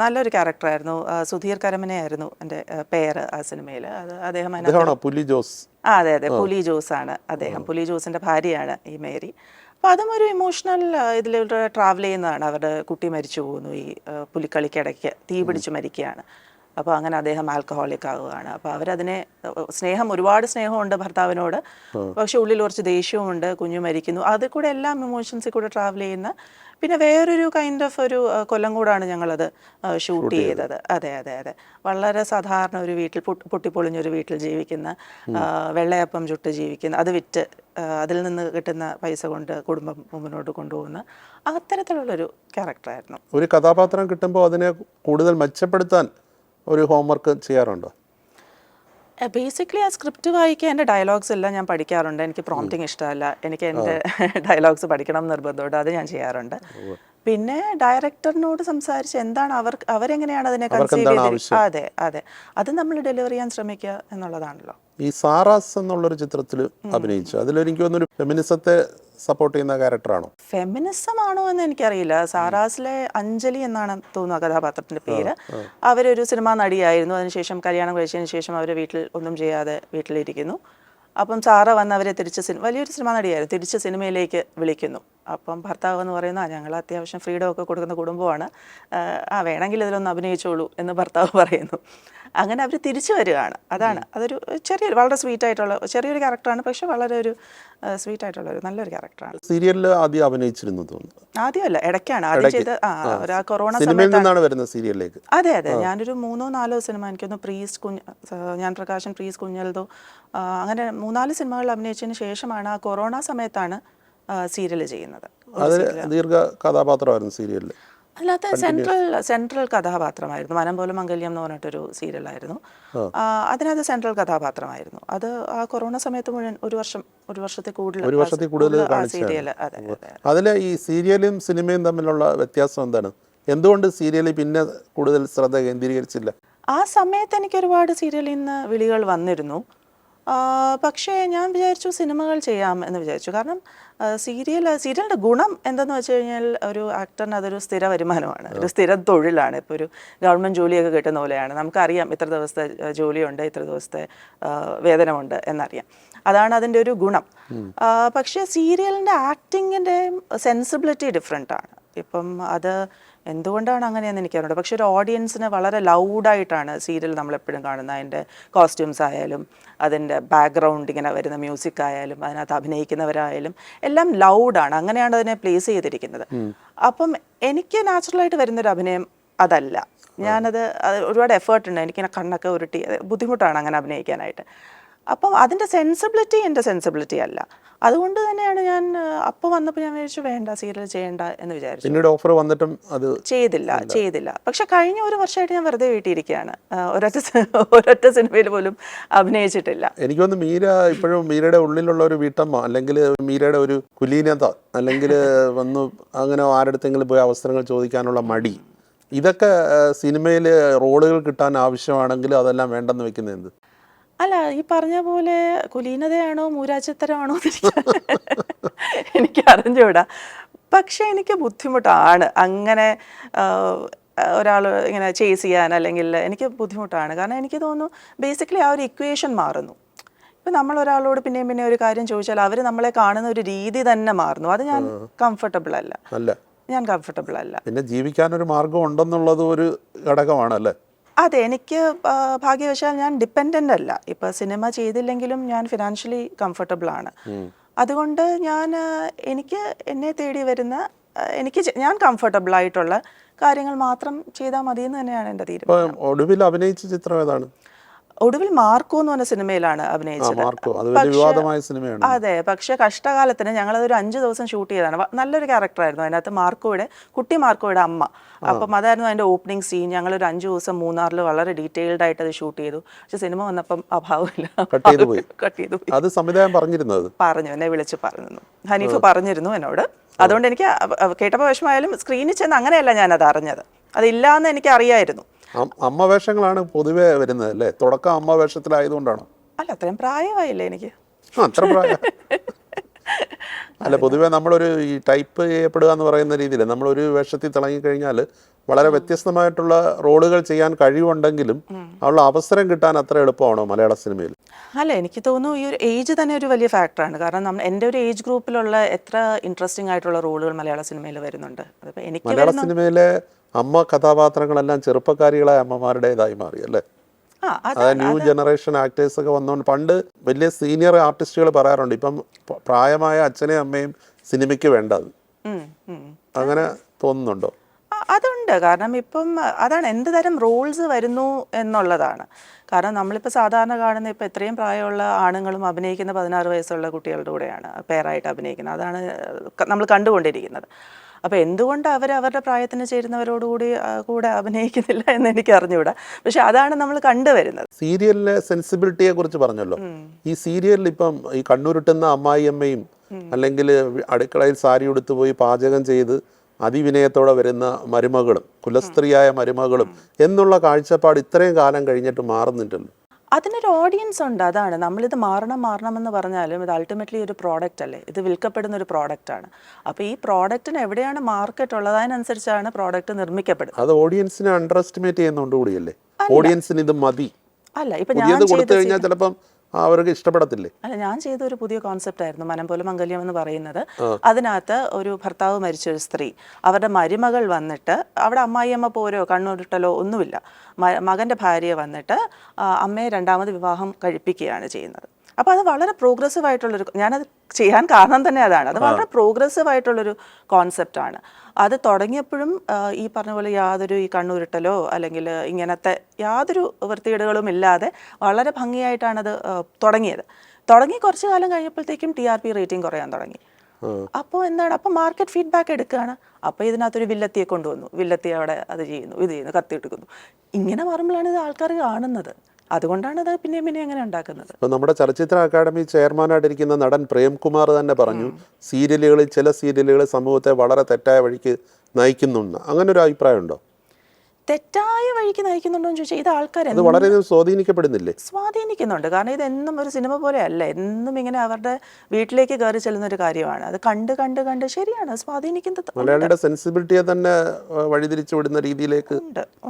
നല്ലൊരു ക്യാരക്ടറായിരുന്നു. സുധീർ കരമനയായിരുന്നു എൻ്റെ പേര് ആ സിനിമയിൽ. അദ്ദേഹം പുലി ജോസ്. അതെ അതെ, പുലി ജോസ് ആണ് അദ്ദേഹം. പുലി ജോസിൻ്റെ ഭാര്യയാണ് ഈ മേരി. അപ്പോൾ അതും ഒരു ഇമോഷണൽ ഇതിലൂടെ ട്രാവൽ ചെയ്യുന്നതാണ്. അവരുടെ കുട്ടി മരിച്ചു പോകുന്നു, ഈ പുലിക്കളിക്കിടയ്ക്ക് തീ പിടിച്ച് മരിക്കുകയാണ്. അപ്പോൾ അങ്ങനെ അദ്ദേഹം ആൽക്കഹോളിക് ആവുകയാണ്. അപ്പോൾ അവരതിനെ ഒരുപാട് സ്നേഹമുണ്ട് ഭർത്താവിനോട്, പക്ഷെ ഉള്ളിൽ കുറച്ച് ദേഷ്യവുമുണ്ട്, കുഞ്ഞു മരിക്കുന്നു, അതിൽ കൂടെ എല്ലാം ഇമോഷൻസിൽ കൂടെ ട്രാവൽ ചെയ്യുന്ന. പിന്നെ വേറൊരു കൈൻഡ് ഓഫ് ഒരു കൊല്ലം കൂടാണ് ഞങ്ങളത് ഷൂട്ട് ചെയ്തത്. അതെ അതെ അതെ. വളരെ സാധാരണ ഒരു വീട്ടിൽ, പൊട്ടിപ്പൊളിഞ്ഞൊരു വീട്ടിൽ ജീവിക്കുന്ന, വെള്ളയപ്പം ചുട്ട് ജീവിക്കുന്ന, അത് വിറ്റ് അതിൽ നിന്ന് കിട്ടുന്ന പൈസ കൊണ്ട് കുടുംബം മുന്നോട്ട് കൊണ്ടുപോകുന്ന അത്തരത്തിലുള്ളൊരു ക്യാരക്ടറായിരുന്നു. ഒരു കഥാപാത്രം കിട്ടുമ്പോൾ അതിനെ കൂടുതൽ മെച്ചപ്പെടുത്താൻ ഒരു ഹോംവർക്ക് ചെയ്യാറുണ്ടോ? ബേസിക്കലി ആ സ്ക്രിപ്റ്റ് വായിക്കുക, എൻ്റെ ഡയലോഗ്സ് എല്ലാം ഞാൻ പഠിക്കാറുണ്ട്. എനിക്ക് പ്രോംപ്റ്റിങ് ഇഷ്ടമല്ല, എനിക്ക് എൻ്റെ ഡയലോഗ്സ് പഠിക്കണം നിർബന്ധമുണ്ട്, അത് ഞാൻ ചെയ്യാറുണ്ട്. പിന്നെ ഡയറക്ടറിനോട് സംസാരിച്ച് എന്താണ് അവരെങ്ങനെയാണ് അതിനെ കൺസീവ് ചെയ്ത്, അതെ അതെ, അത് നമ്മൾ ഡെലിവർ ചെയ്യാൻ ശ്രമിക്കുക എന്നുള്ളതാണല്ലോ. ഈ സാറാസ് എന്നുള്ളൊരു ചിത്രത്തിൽ അഭിനയിച്ചു. അതിലെനിക്ക് തോന്നുന്നു ഫെമിനിസത്തെ സപ്പോർട്ട് ചെയ്യുന്ന ക്യാരക്ടറാണോ? ഫെമിനിസം ആണോ എന്ന് എനിക്കറിയില്ല. സാറാസിലെ അഞ്ജലി എന്നാണ് തോന്നുന്നു കഥാപാത്രത്തിന്റെ പേര്. അവരൊരു സിനിമാ നടിയായിരുന്നു. അതിനുശേഷം കല്യാണം കഴിച്ചതിന് ശേഷം അവർ വീട്ടിൽ ഒന്നും ചെയ്യാതെ വീട്ടിലിരിക്കുന്നു. അപ്പം സാറ വന്ന് അവരെ വലിയൊരു സിനിമാ നടിയായിരുന്നു, തിരിച്ച് സിനിമയിലേക്ക് വിളിക്കുന്നു. അപ്പം ഭർത്താവ് എന്ന് പറയുന്ന, ഞങ്ങൾ അത്യാവശ്യം ഫ്രീഡം ഒക്കെ കൊടുക്കുന്ന കുടുംബമാണ്, വേണമെങ്കിൽ ഇതിലൊന്ന് അഭിനയിച്ചോളൂ എന്ന് ഭർത്താവ് പറയുന്നു. അങ്ങനെ അവർ തിരിച്ചു വരികയാണ്. അതൊരു വളരെ സ്വീറ്റ് ആയിട്ടുള്ള ചെറിയൊരു ക്യാരക്ടറാണ്, പക്ഷെ വളരെ ഒരു സ്വീറ്റ് ആയിട്ടുള്ള ഒരു നല്ലൊരു ക്യാരക്ടറാണ്. സീരിയലിൽ ആദ്യം അഭിനയിച്ചിരുന്നു തോന്നുന്നു. ആദ്യമല്ല, ഇടയ്ക്കാണ് ആദ്യം ചെയ്ത്. കൊറോണ സമയത്താണ് വരുന്നത് സീരിയലിലേക്ക്. അതെ അതെ. ഞാനൊരു 3-4 സിനിമ, എനിക്കൊന്ന് ഞാൻ പ്രകാശൻ, പ്രീസ് കുഞ്ഞൽതോ, അങ്ങനെ 3-4 സിനിമകളിൽ അഭിനയിച്ചതിന് ശേഷമാണ്, ആ കൊറോണ സമയത്താണ് സീരിയൽ ചെയ്യുന്നത്. അത് ദീർഘ കഥാപാത്രമായിരുന്നു സീരിയലിൽ. അല്ലാത്ത സെൻട്രൽ കഥാപാത്രമായിരുന്നു. മനം പോലെ മംഗല്യം എന്ന് പറഞ്ഞിട്ടൊരു സീരിയലായിരുന്നു. അതിനകത്ത് സെൻട്രൽ കഥാപാത്രമായിരുന്നു. അത് ആ കൊറോണ സമയത്ത് മുഴുവൻ ഒരു വർഷത്തിൽ കൂടുതൽ സീരിയൽ. അതിൽ ഈ സീരിയലും സിനിമയും തമ്മിലുള്ള വ്യത്യാസം എന്താണ്? എന്തുകൊണ്ട് സീരിയലിൽ പിന്നെ കൂടുതൽ ശ്രദ്ധ കേന്ദ്രീകരിച്ചില്ല? ആ സമയത്ത് എനിക്ക് ഒരുപാട് സീരിയലിൽ നിന്ന് വിളികൾ വന്നിരുന്നു. പക്ഷേ ഞാൻ വിചാരിച്ചു സിനിമകൾ ചെയ്യാം എന്ന് വിചാരിച്ചു. കാരണം സീരിയലിൻ്റെ ഗുണം എന്തെന്ന് വെച്ച് കഴിഞ്ഞാൽ ഒരു ആക്ടറിന് അതൊരു സ്ഥിര വരുമാനമാണ്, ഒരു സ്ഥിര തൊഴിലാണ്. ഇപ്പോൾ ഒരു ഗവൺമെൻറ് ജോലിയൊക്കെ കിട്ടുന്ന പോലെയാണ്. നമുക്കറിയാം ഇത്ര ദിവസത്തെ ജോലിയുണ്ട്, ഇത്ര ദിവസത്തെ വേതനമുണ്ട് എന്നറിയാം. അതാണ് അതിൻ്റെ ഒരു ഗുണം. പക്ഷേ സീരിയലിൻ്റെ ആക്ടിങ്ങിൻ്റെ സെൻസിബിലിറ്റി ഡിഫറെൻ്റ് ആണ്. ഇപ്പം അത് എന്തുകൊണ്ടാണ് അങ്ങനെയെന്ന് എനിക്കറിയില്ല. പക്ഷേ ഒരു ഓഡിയൻസിന് വളരെ ലൗഡായിട്ടാണ് സീരിയൽ നമ്മളെപ്പോഴും കാണുന്നത്. അതിൻ്റെ കോസ്റ്റ്യൂംസ് ആയാലും അതിൻ്റെ ബാക്ക്ഗ്രൗണ്ട് ഇങ്ങനെ വരുന്ന മ്യൂസിക് ആയാലും അതിനകത്ത് അഭിനയിക്കുന്നവരായാലും എല്ലാം ലൗഡാണ്. അങ്ങനെയാണ് അതിനെ പ്ലേസ് ചെയ്തിരിക്കുന്നത്. അപ്പം എനിക്ക് നാച്ചുറലായിട്ട് വരുന്നൊരു അഭിനയം അതല്ല. ഞാനത് ഒരുപാട് എഫേർട്ട് ഉണ്ട്. എനിക്കിങ്ങനെ കണ്ണൊക്കെ ഉരുട്ടി ബുദ്ധിമുട്ടാണ് അങ്ങനെ അഭിനയിക്കാനായിട്ട്. അപ്പം അതിൻ്റെ സെൻസിബിലിറ്റി എൻ്റെ സെൻസിബിലിറ്റി അല്ല. അതുകൊണ്ട് തന്നെയാണ് ഞാൻ അപ്പോൾ വന്നപ്പോൾ ഞാൻ വിചാരിച്ചു വേണ്ട, സീരിയൽ ചെയ്യേണ്ട എന്ന് വിചാരിച്ചു. പിന്നീട് ഓഫർ വന്നിട്ടും അത് ചെയ്തില്ല. പക്ഷെ കഴിഞ്ഞ ഒരു വർഷമായിട്ട് ഞാൻ വെറുതെ വീട്ടിയിരിക്കുകയാണ്. ഒരൊറ്റ സിനിമയിൽ പോലും അഭിനയിച്ചിട്ടില്ല. എനിക്കൊന്ന് മീര ഇപ്പോഴും മീരയുടെ ഉള്ളിലുള്ള ഒരു വീട്ടമ്മ, അല്ലെങ്കിൽ മീരയുടെ ഒരു കുലീനത, അല്ലെങ്കിൽ വന്ന് അങ്ങനെ ആരുടെങ്കിലും പോയി അവസരങ്ങൾ ചോദിക്കാനുള്ള മടി, ഇതൊക്കെ സിനിമയിൽ റോളുകൾ കിട്ടാൻ ആവശ്യമാണെങ്കിൽ അതെല്ലാം വേണ്ടെന്ന് വെക്കുന്നത് എന്ത്? അല്ല, ഈ പറഞ്ഞ പോലെ കുലീനതയാണോ മൂരാച്ചിത്തരമാണോ എനിക്ക് അറിഞ്ഞൂടാ. പക്ഷെ എനിക്ക് ബുദ്ധിമുട്ടാണ് അങ്ങനെ ഒരാൾ ഇങ്ങനെ ചേസ് ചെയ്യാൻ, അല്ലെങ്കിൽ എനിക്ക് ബുദ്ധിമുട്ടാണ്. കാരണം എനിക്ക് തോന്നുന്നു ബേസിക്കലി ആ ഒരു ഇക്വേഷൻ മാറുന്നു. ഇപ്പം നമ്മൾ ഒരാളോട് പിന്നെയും പിന്നെ ഒരു കാര്യം ചോദിച്ചാൽ അവർ നമ്മളെ കാണുന്ന ഒരു രീതി തന്നെ മാറുന്നു. അത് ഞാൻ കംഫർട്ടബിൾ അല്ല. പിന്നെ ജീവിക്കാനൊരു മാർഗം ഉണ്ടെന്നുള്ളത് ഒരു ഘടകമാണല്ലേ? അതെ, എനിക്ക് ഭാഗ്യവശാൽ ഞാൻ ഡിപ്പെൻഡൻ്റ് അല്ല. ഇപ്പം സിനിമ ചെയ്തില്ലെങ്കിലും ഞാൻ ഫിനാൻഷ്യലി കംഫർട്ടബിൾ ആണ്. അതുകൊണ്ട് എനിക്ക് എന്നെ തേടി വരുന്ന ഞാൻ കംഫർട്ടബിൾ ആയിട്ടുള്ള കാര്യങ്ങൾ മാത്രം ചെയ്താൽ മതി എന്ന് തന്നെയാണ് എൻ്റെ തീരുമാനം. ഒടുവിൽ അഭിനയിച്ച ചിത്രം ഏതാണ്? ഒടുവിൽ മാർക്കോ എന്ന് പറഞ്ഞ സിനിമയിലാണ് അഭിനയിച്ചത്. അതെ, പക്ഷെ കഷ്ടകാലത്തിന് ഞങ്ങളതൊരു 5 ദിവസം ഷൂട്ട് ചെയ്തതാണ്. നല്ലൊരു ക്യാരക്ടറായിരുന്നു അതിനകത്ത്. കുട്ടി മാർക്കോയുടെ അമ്മ. അപ്പം അതായിരുന്നു അതിൻ്റെ ഓപ്പണിംഗ് സീൻ. ഞങ്ങളൊരു 5 ദിവസം മൂന്നാറിൽ വളരെ ഡീറ്റെയിൽഡ് ആയിട്ട് അത് ഷൂട്ട് ചെയ്തു. പക്ഷെ സിനിമ വന്നപ്പം അഭാവമില്ല, കട്ട് ചെയ്തു പോയി. അത് സംവിധായകൻ പറഞ്ഞു, എന്നെ വിളിച്ച് പറഞ്ഞു, ഹനീഫ് പറഞ്ഞിരുന്നു എന്നോട്. അതുകൊണ്ട് എനിക്ക് കേട്ടപ്പോൾ വിഷമമായാലും സ്ക്രീനിൽ ചെന്ന് അങ്ങനെയല്ല ഞാനത് അറിഞ്ഞത്. അതില്ലാന്ന് എനിക്ക് അറിയായിരുന്നു. അമ്മ വേഷങ്ങളാണ് പൊതുവെ വരുന്നത് അല്ലേ? തുടക്കം അമ്മ വേഷത്തിലായതുകൊണ്ടാണോ? അല്ല, അത്രയും പ്രായമായില്ലേ എനിക്ക്. അത്ര പ്രായം അല്ല, പൊതുവെ നമ്മളൊരു ഈ ടൈപ്പ് ചെയ്യപ്പെടുക എന്ന് പറയുന്ന രീതിയിൽ നമ്മളൊരു വേഷത്തിൽ തിളങ്ങിക്കഴിഞ്ഞാൽ വളരെ വ്യത്യസ്തമായിട്ടുള്ള റോളുകൾ ചെയ്യാൻ കഴിവുണ്ടെങ്കിലും ഉള്ള അവസരം കിട്ടാൻ അത്ര എളുപ്പമാണോ മലയാള സിനിമയിൽ? അല്ല, എനിക്ക് തോന്നുന്നു ഈ ഒരു ഏജ് തന്നെ ഒരു വലിയ ഫാക്ടറാണ്. കാരണം എൻ്റെ ഒരു ഏജ് ഗ്രൂപ്പിലുള്ള എത്ര ഇൻട്രസ്റ്റിംഗ് ആയിട്ടുള്ള റോളുകൾ മലയാള സിനിമയിൽ വരുന്നുണ്ട്. അതിപ്പോൾ എനിക്ക് മലയാള സിനിമയിലെ അമ്മ കഥാപാത്രങ്ങളെല്ലാം ചെറുപ്പക്കാരികളായ അമ്മമാരുടേതായി മാറി അല്ലേ? അതായത് ന്യൂ ജനറേഷൻ ആക്ടേഴ്സ് ഒക്കെ വന്നുകൊണ്ട് പണ്ട് വലിയ സീനിയർ ആർട്ടിസ്റ്റുകൾ പറയാറുണ്ട് ഇപ്പം പ്രായമായ അച്ഛനെയും അമ്മയും സിനിമയ്ക്ക് വേണ്ടത്. അങ്ങനെ തോന്നുന്നുണ്ടോ? അതുണ്ട്. കാരണം ഇപ്പം അതാണ് എന്ത് തരം റോൾസ് വരുന്നു എന്നുള്ളതാണ്. കാരണം നമ്മളിപ്പോൾ സാധാരണ കാണുന്ന ഇപ്പോൾ എത്രയും പ്രായമുള്ള ആണുങ്ങളും അഭിനയിക്കുന്ന 16 വയസ്സുള്ള കുട്ടികളുടെ കൂടെയാണ് പെയറായിട്ട് അഭിനയിക്കുന്നത്. അതാണ് നമ്മൾ കണ്ടുകൊണ്ടിരിക്കുന്നത്. അപ്പോൾ എന്തുകൊണ്ട് അവരുടെ പ്രായത്തിന് ചേരുന്നവരോടുകൂടി കൂടെ അഭിനയിക്കുന്നില്ല എന്ന് എനിക്ക് അറിഞ്ഞുകൂടാ. പക്ഷെ അതാണ് നമ്മൾ കണ്ടുവരുന്നത്. സീരിയലിലെ സെൻസിബിലിറ്റിയെ കുറിച്ച് പറഞ്ഞല്ലോ. ഈ സീരിയലിൽ ഇപ്പം ഈ കണ്ണുരുട്ടുന്ന അമ്മായിയമ്മയും അല്ലെങ്കിൽ അടുക്കളയിൽ സാരി ഉടുത്തു പോയി പാചകം ചെയ്ത് അതിവിനയത്തോടെ വരുന്ന മരുമകളും കുലസ്ത്രീയായ മരുമകളും എന്നുള്ള കാഴ്ചപ്പാട് ഇത്രയും കാലം കഴിഞ്ഞിട്ട് മാറുന്നില്ലല്ലോ. അതിനൊരു ഓഡിയൻസ് ഉണ്ട്. അതാണ് നമ്മളിത് മാറണമെന്ന് പറഞ്ഞാലും ഇത് അൾട്ടിമേറ്റ്ലി ഒരു പ്രോഡക്റ്റ് അല്ലേ, ഇത് വിൽക്കപ്പെടുന്ന ഒരു പ്രോഡക്റ്റാണ്. അപ്പോൾ ഈ പ്രോഡക്റ്റിന് എവിടെയാണ് മാർക്കറ്റ് ഉള്ളത് അതിനനുസരിച്ചാണ് പ്രോഡക്റ്റ് നിർമ്മിക്കപ്പെടുന്നത്. അത് ഓഡിയൻസിനെ അണ്ടർ എസ്റ്റിമേറ്റ് ചെയ്യുന്നതുകൊണ്ട് കൂടിയല്ലേ? ഓഡിയൻസിന് ഇത് മതി അല്ല. ഇപ്പം ഞാൻ കൊടുത്തു കഴിഞ്ഞാൽ ചിലപ്പം അവർക്ക് ഇഷ്ടപ്പെടത്തില്ലേ? അല്ല, ഞാൻ ചെയ്ത ഒരു പുതിയ കോൺസെപ്റ്റ് ആയിരുന്നു മനം പോലെ മംഗല്യം എന്ന് പറയുന്നത്. അതിനകത്ത് ഒരു ഭർത്താവ് മരിച്ച ഒരു സ്ത്രീ, അവരുടെ മരുമകൾ വന്നിട്ട് അവിടെ അമ്മായിയമ്മ പോരോ കണ്ണുരുട്ടലോ ഒന്നുമില്ല. മകൻ്റെ ഭാര്യ വന്നിട്ട് അമ്മയെ 2ാമത് വിവാഹം കഴിപ്പിക്കുകയാണ് ചെയ്യുന്നത്. അപ്പോൾ അത് വളരെ പ്രോഗ്രസീവ് ആയിട്ടുള്ളൊരു, ഞാനത് ചെയ്യാൻ കാരണം തന്നെ അതാണ്. അത് വളരെ പ്രോഗ്രസീവ് ആയിട്ടുള്ളൊരു കോൺസെപ്റ്റാണ്. അത് തുടങ്ങിയപ്പോഴും ഈ പറഞ്ഞ പോലെ യാതൊരു ഈ കണ്ണുരുട്ടലോ അല്ലെങ്കിൽ ഇങ്ങനത്തെ യാതൊരു വൃത്തികേടുകളും ഇല്ലാതെ വളരെ ഭംഗിയായിട്ടാണത് തുടങ്ങി കുറച്ച് കാലം കഴിഞ്ഞപ്പോഴത്തേക്കും TRP റേറ്റിംഗ് കുറയാൻ തുടങ്ങി. അപ്പോൾ എന്താണ്, അപ്പോൾ മാർക്കറ്റ് ഫീഡ്ബാക്ക് എടുക്കുകയാണ്. അപ്പോൾ ഇതിനകത്തൊരു വില്ലത്തിയെ കൊണ്ടുവന്നു, വില്ലത്തി അവിടെ അത് ചെയ്യുന്നു, ഇത് ചെയ്യുന്നു, കത്തി എടുക്കുന്നു. ഇങ്ങനെ മാറുമ്പോഴാണ് ഇത് ആൾക്കാർ കാണുന്നത്. അതുകൊണ്ടാണ് അത് പിന്നെയും പിന്നെ അങ്ങനെ ഉണ്ടാക്കുന്നത്. ഇപ്പം നമ്മുടെ ചലച്ചിത്ര അക്കാദമി ചെയർമാനായിട്ടിരിക്കുന്ന നടൻ പ്രേംകുമാർ തന്നെ പറഞ്ഞു, ചില സീരിയലുകൾ സമൂഹത്തെ വളരെ തെറ്റായ വഴിക്ക് നയിക്കുന്നുണ്ട്. അങ്ങനെ ഒരു അഭിപ്രായം ഉണ്ടോ? തെറ്റായ വഴിക്ക് നയിക്കുന്നുണ്ടോ എന്ന് ചോദിച്ചാൽ ഇത് ആൾക്കാർ അത് വളരെയധികം സ്വാധീനിക്കപ്പെടുന്നില്ലേ? സ്വാധീനിക്കുന്നുണ്ട്. കാരണം ഇത് എന്നും ഒരു സിനിമ പോലെ അല്ല, എന്നും ഇങ്ങനെ അവരുടെ വീട്ടിലേക്ക് കയറി ചെല്ലുന്ന ഒരു കാര്യമാണ്. അത് കണ്ട് കണ്ട് കണ്ട് ശരിയാണ് സ്വാധീനിക്കുന്നത്. മലയാളിയുടെ സെൻസിബിലിറ്റിയെ തന്നെ വഴിതിരിച്ചു വിടുന്ന രീതിയിലേക്ക്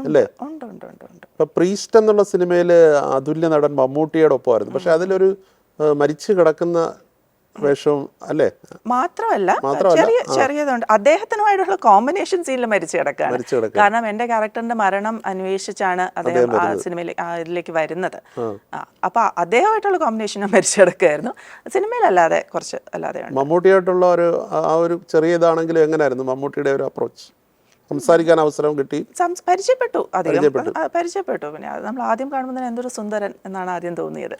അല്ലേ? ഉണ്ട് ഉണ്ട് ഉണ്ട് ഉണ്ട്. ഇപ്പൊ പ്രീസ്റ്റ് എന്നുള്ള സിനിമയിൽ അതുല്യ നടൻ മമ്മൂട്ടിയുടെ ഒപ്പമായിരുന്നു. പക്ഷെ അതിലൊരു മരിച്ചു കിടക്കുന്ന വേഷവും അല്ലേ? മാത്രമല്ല ചെറിയതുണ്ട്. അദ്ദേഹത്തിനുമായിട്ടുള്ള കോമ്പിനേഷൻ സീനിൽ മരിച്ചു കിടക്കുകയാണ്. കാരണം എന്റെ ക്യാരക്ടറിന്റെ മരണം അന്വേഷിച്ചാണ് അദ്ദേഹം ആ സിനിമയിൽ ഇതിലേക്ക് വരുന്നത്. അപ്പൊ അദ്ദേഹമായിട്ടുള്ള കോമ്പിനേഷൻ മരിച്ചു കിടക്കുകയായിരുന്നു. സിനിമയിലല്ലാതെ കുറച്ച് അല്ലാതെ. മമ്മൂട്ടിയായിട്ടുള്ള ഒരു ചെറിയ ഇതാണെങ്കിലും എങ്ങനെയായിരുന്നു മമ്മൂട്ടിയുടെ ഒരു അപ്രോച്ച്? സംസാരിക്കാൻ അവസരം കിട്ടി, പരിചയപ്പെട്ടു. പരിചയപ്പെട്ടു. പിന്നെ അത് നമ്മൾ ആദ്യം കാണുമ്പോൾ തന്നെ എന്തൊരു സുന്ദരൻ എന്നാണ് ആദ്യം തോന്നിയത്.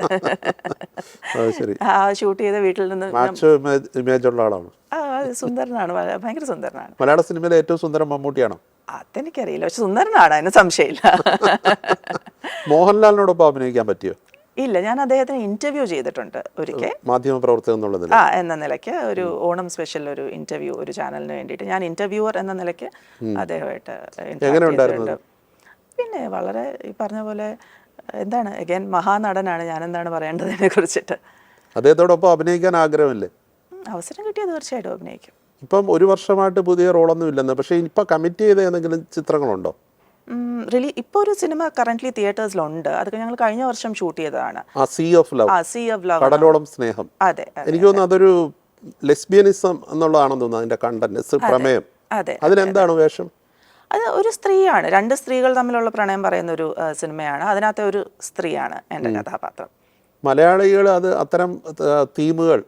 ഷൂട്ട് ചെയ്ത വീട്ടിൽ നിന്ന് ഇമേജ് ഉള്ള ആളാണ്. സുന്ദരനാണ്, ഭയങ്കര സുന്ദരനാണ്. മലയാള സിനിമയിലെ ഏറ്റവും സുന്ദരൻ മമ്മൂട്ടിയാണോ? അതെനിക്കറിയില്ല, പക്ഷെ സുന്ദരനാണ്, അതിന് സംശയമില്ല. മോഹൻലാലിനോടൊപ്പം അഭിനയിക്കാൻ പറ്റിയോ? ഇല്ല, ഞാൻ അദ്ദേഹത്തിന് ഇന്റർവ്യൂ ചെയ്തിട്ടുണ്ട് ഒരിക്കൽ, മാധ്യമപ്രവർത്തകൻ എന്ന നിലയ്ക്ക്. ഒരു ഓണം സ്പെഷ്യൽ ഒരു ഇന്റർവ്യൂ ഒരു ചാനലിന് വേണ്ടിയിട്ട് ഞാൻ ഇന്റർവ്യൂവർ എന്ന നിലയ്ക്ക് അദ്ദേഹമായിട്ട് ചെയ്തിട്ടുണ്ട്. പിന്നെ വളരെ ഈ പറഞ്ഞ പോലെ എന്താണ്, അഗൈൻ മഹാനടനാണ്. ഞാൻ എന്താണ് പറയേണ്ടതിനെ കുറിച്ചിട്ട്. അദ്ദേഹത്തോടൊപ്പം അഭിനയിക്കാൻ ആഗ്രഹമില്ലേ? അവസരം കിട്ടിയാൽ തീർച്ചയായിട്ടും അഭിനയിക്കും. ഇപ്പം ഒരു വർഷമായിട്ട് പുതിയ റോളൊന്നും ഇല്ലെന്ന്, പക്ഷേ ഇപ്പം കമ്മിറ്റ് ചെയ്ത ഏതെങ്കിലും ചിത്രങ്ങളുണ്ടോ? ഇപ്പോൾ ഒരു സിനിമ കറന്റ്ലി തിയേറ്റേഴ്സിലുണ്ട്. അതൊക്കെ ഞങ്ങൾ കഴിഞ്ഞ വർഷം ഷൂട്ട് ചെയ്തതാണ്. സീ ഓഫ് ലവ്, കടലോളം സ്നേഹം. അതെ, എനിക്ക് തോന്നുന്നു അതൊരു ലെസ്ബിയനിസം എന്നുള്ളതാണെന്ന് തോന്നുന്നു അതിന്റെ കണ്ടന്റ്, പ്രമേയം. അതെ, അതിലെന്താണ് വേഷം? അത് ഒരു സ്ത്രീയാണ്, രണ്ട് സ്ത്രീകൾ തമ്മിലുള്ള പ്രണയം പറയുന്ന ഒരു സിനിമയാണ്. അതിനകത്തെ ഒരു സ്ത്രീയാണ് എൻ്റെ കഥാപാത്രം. മലയാളികൾ അത്തരം തീമുകൾ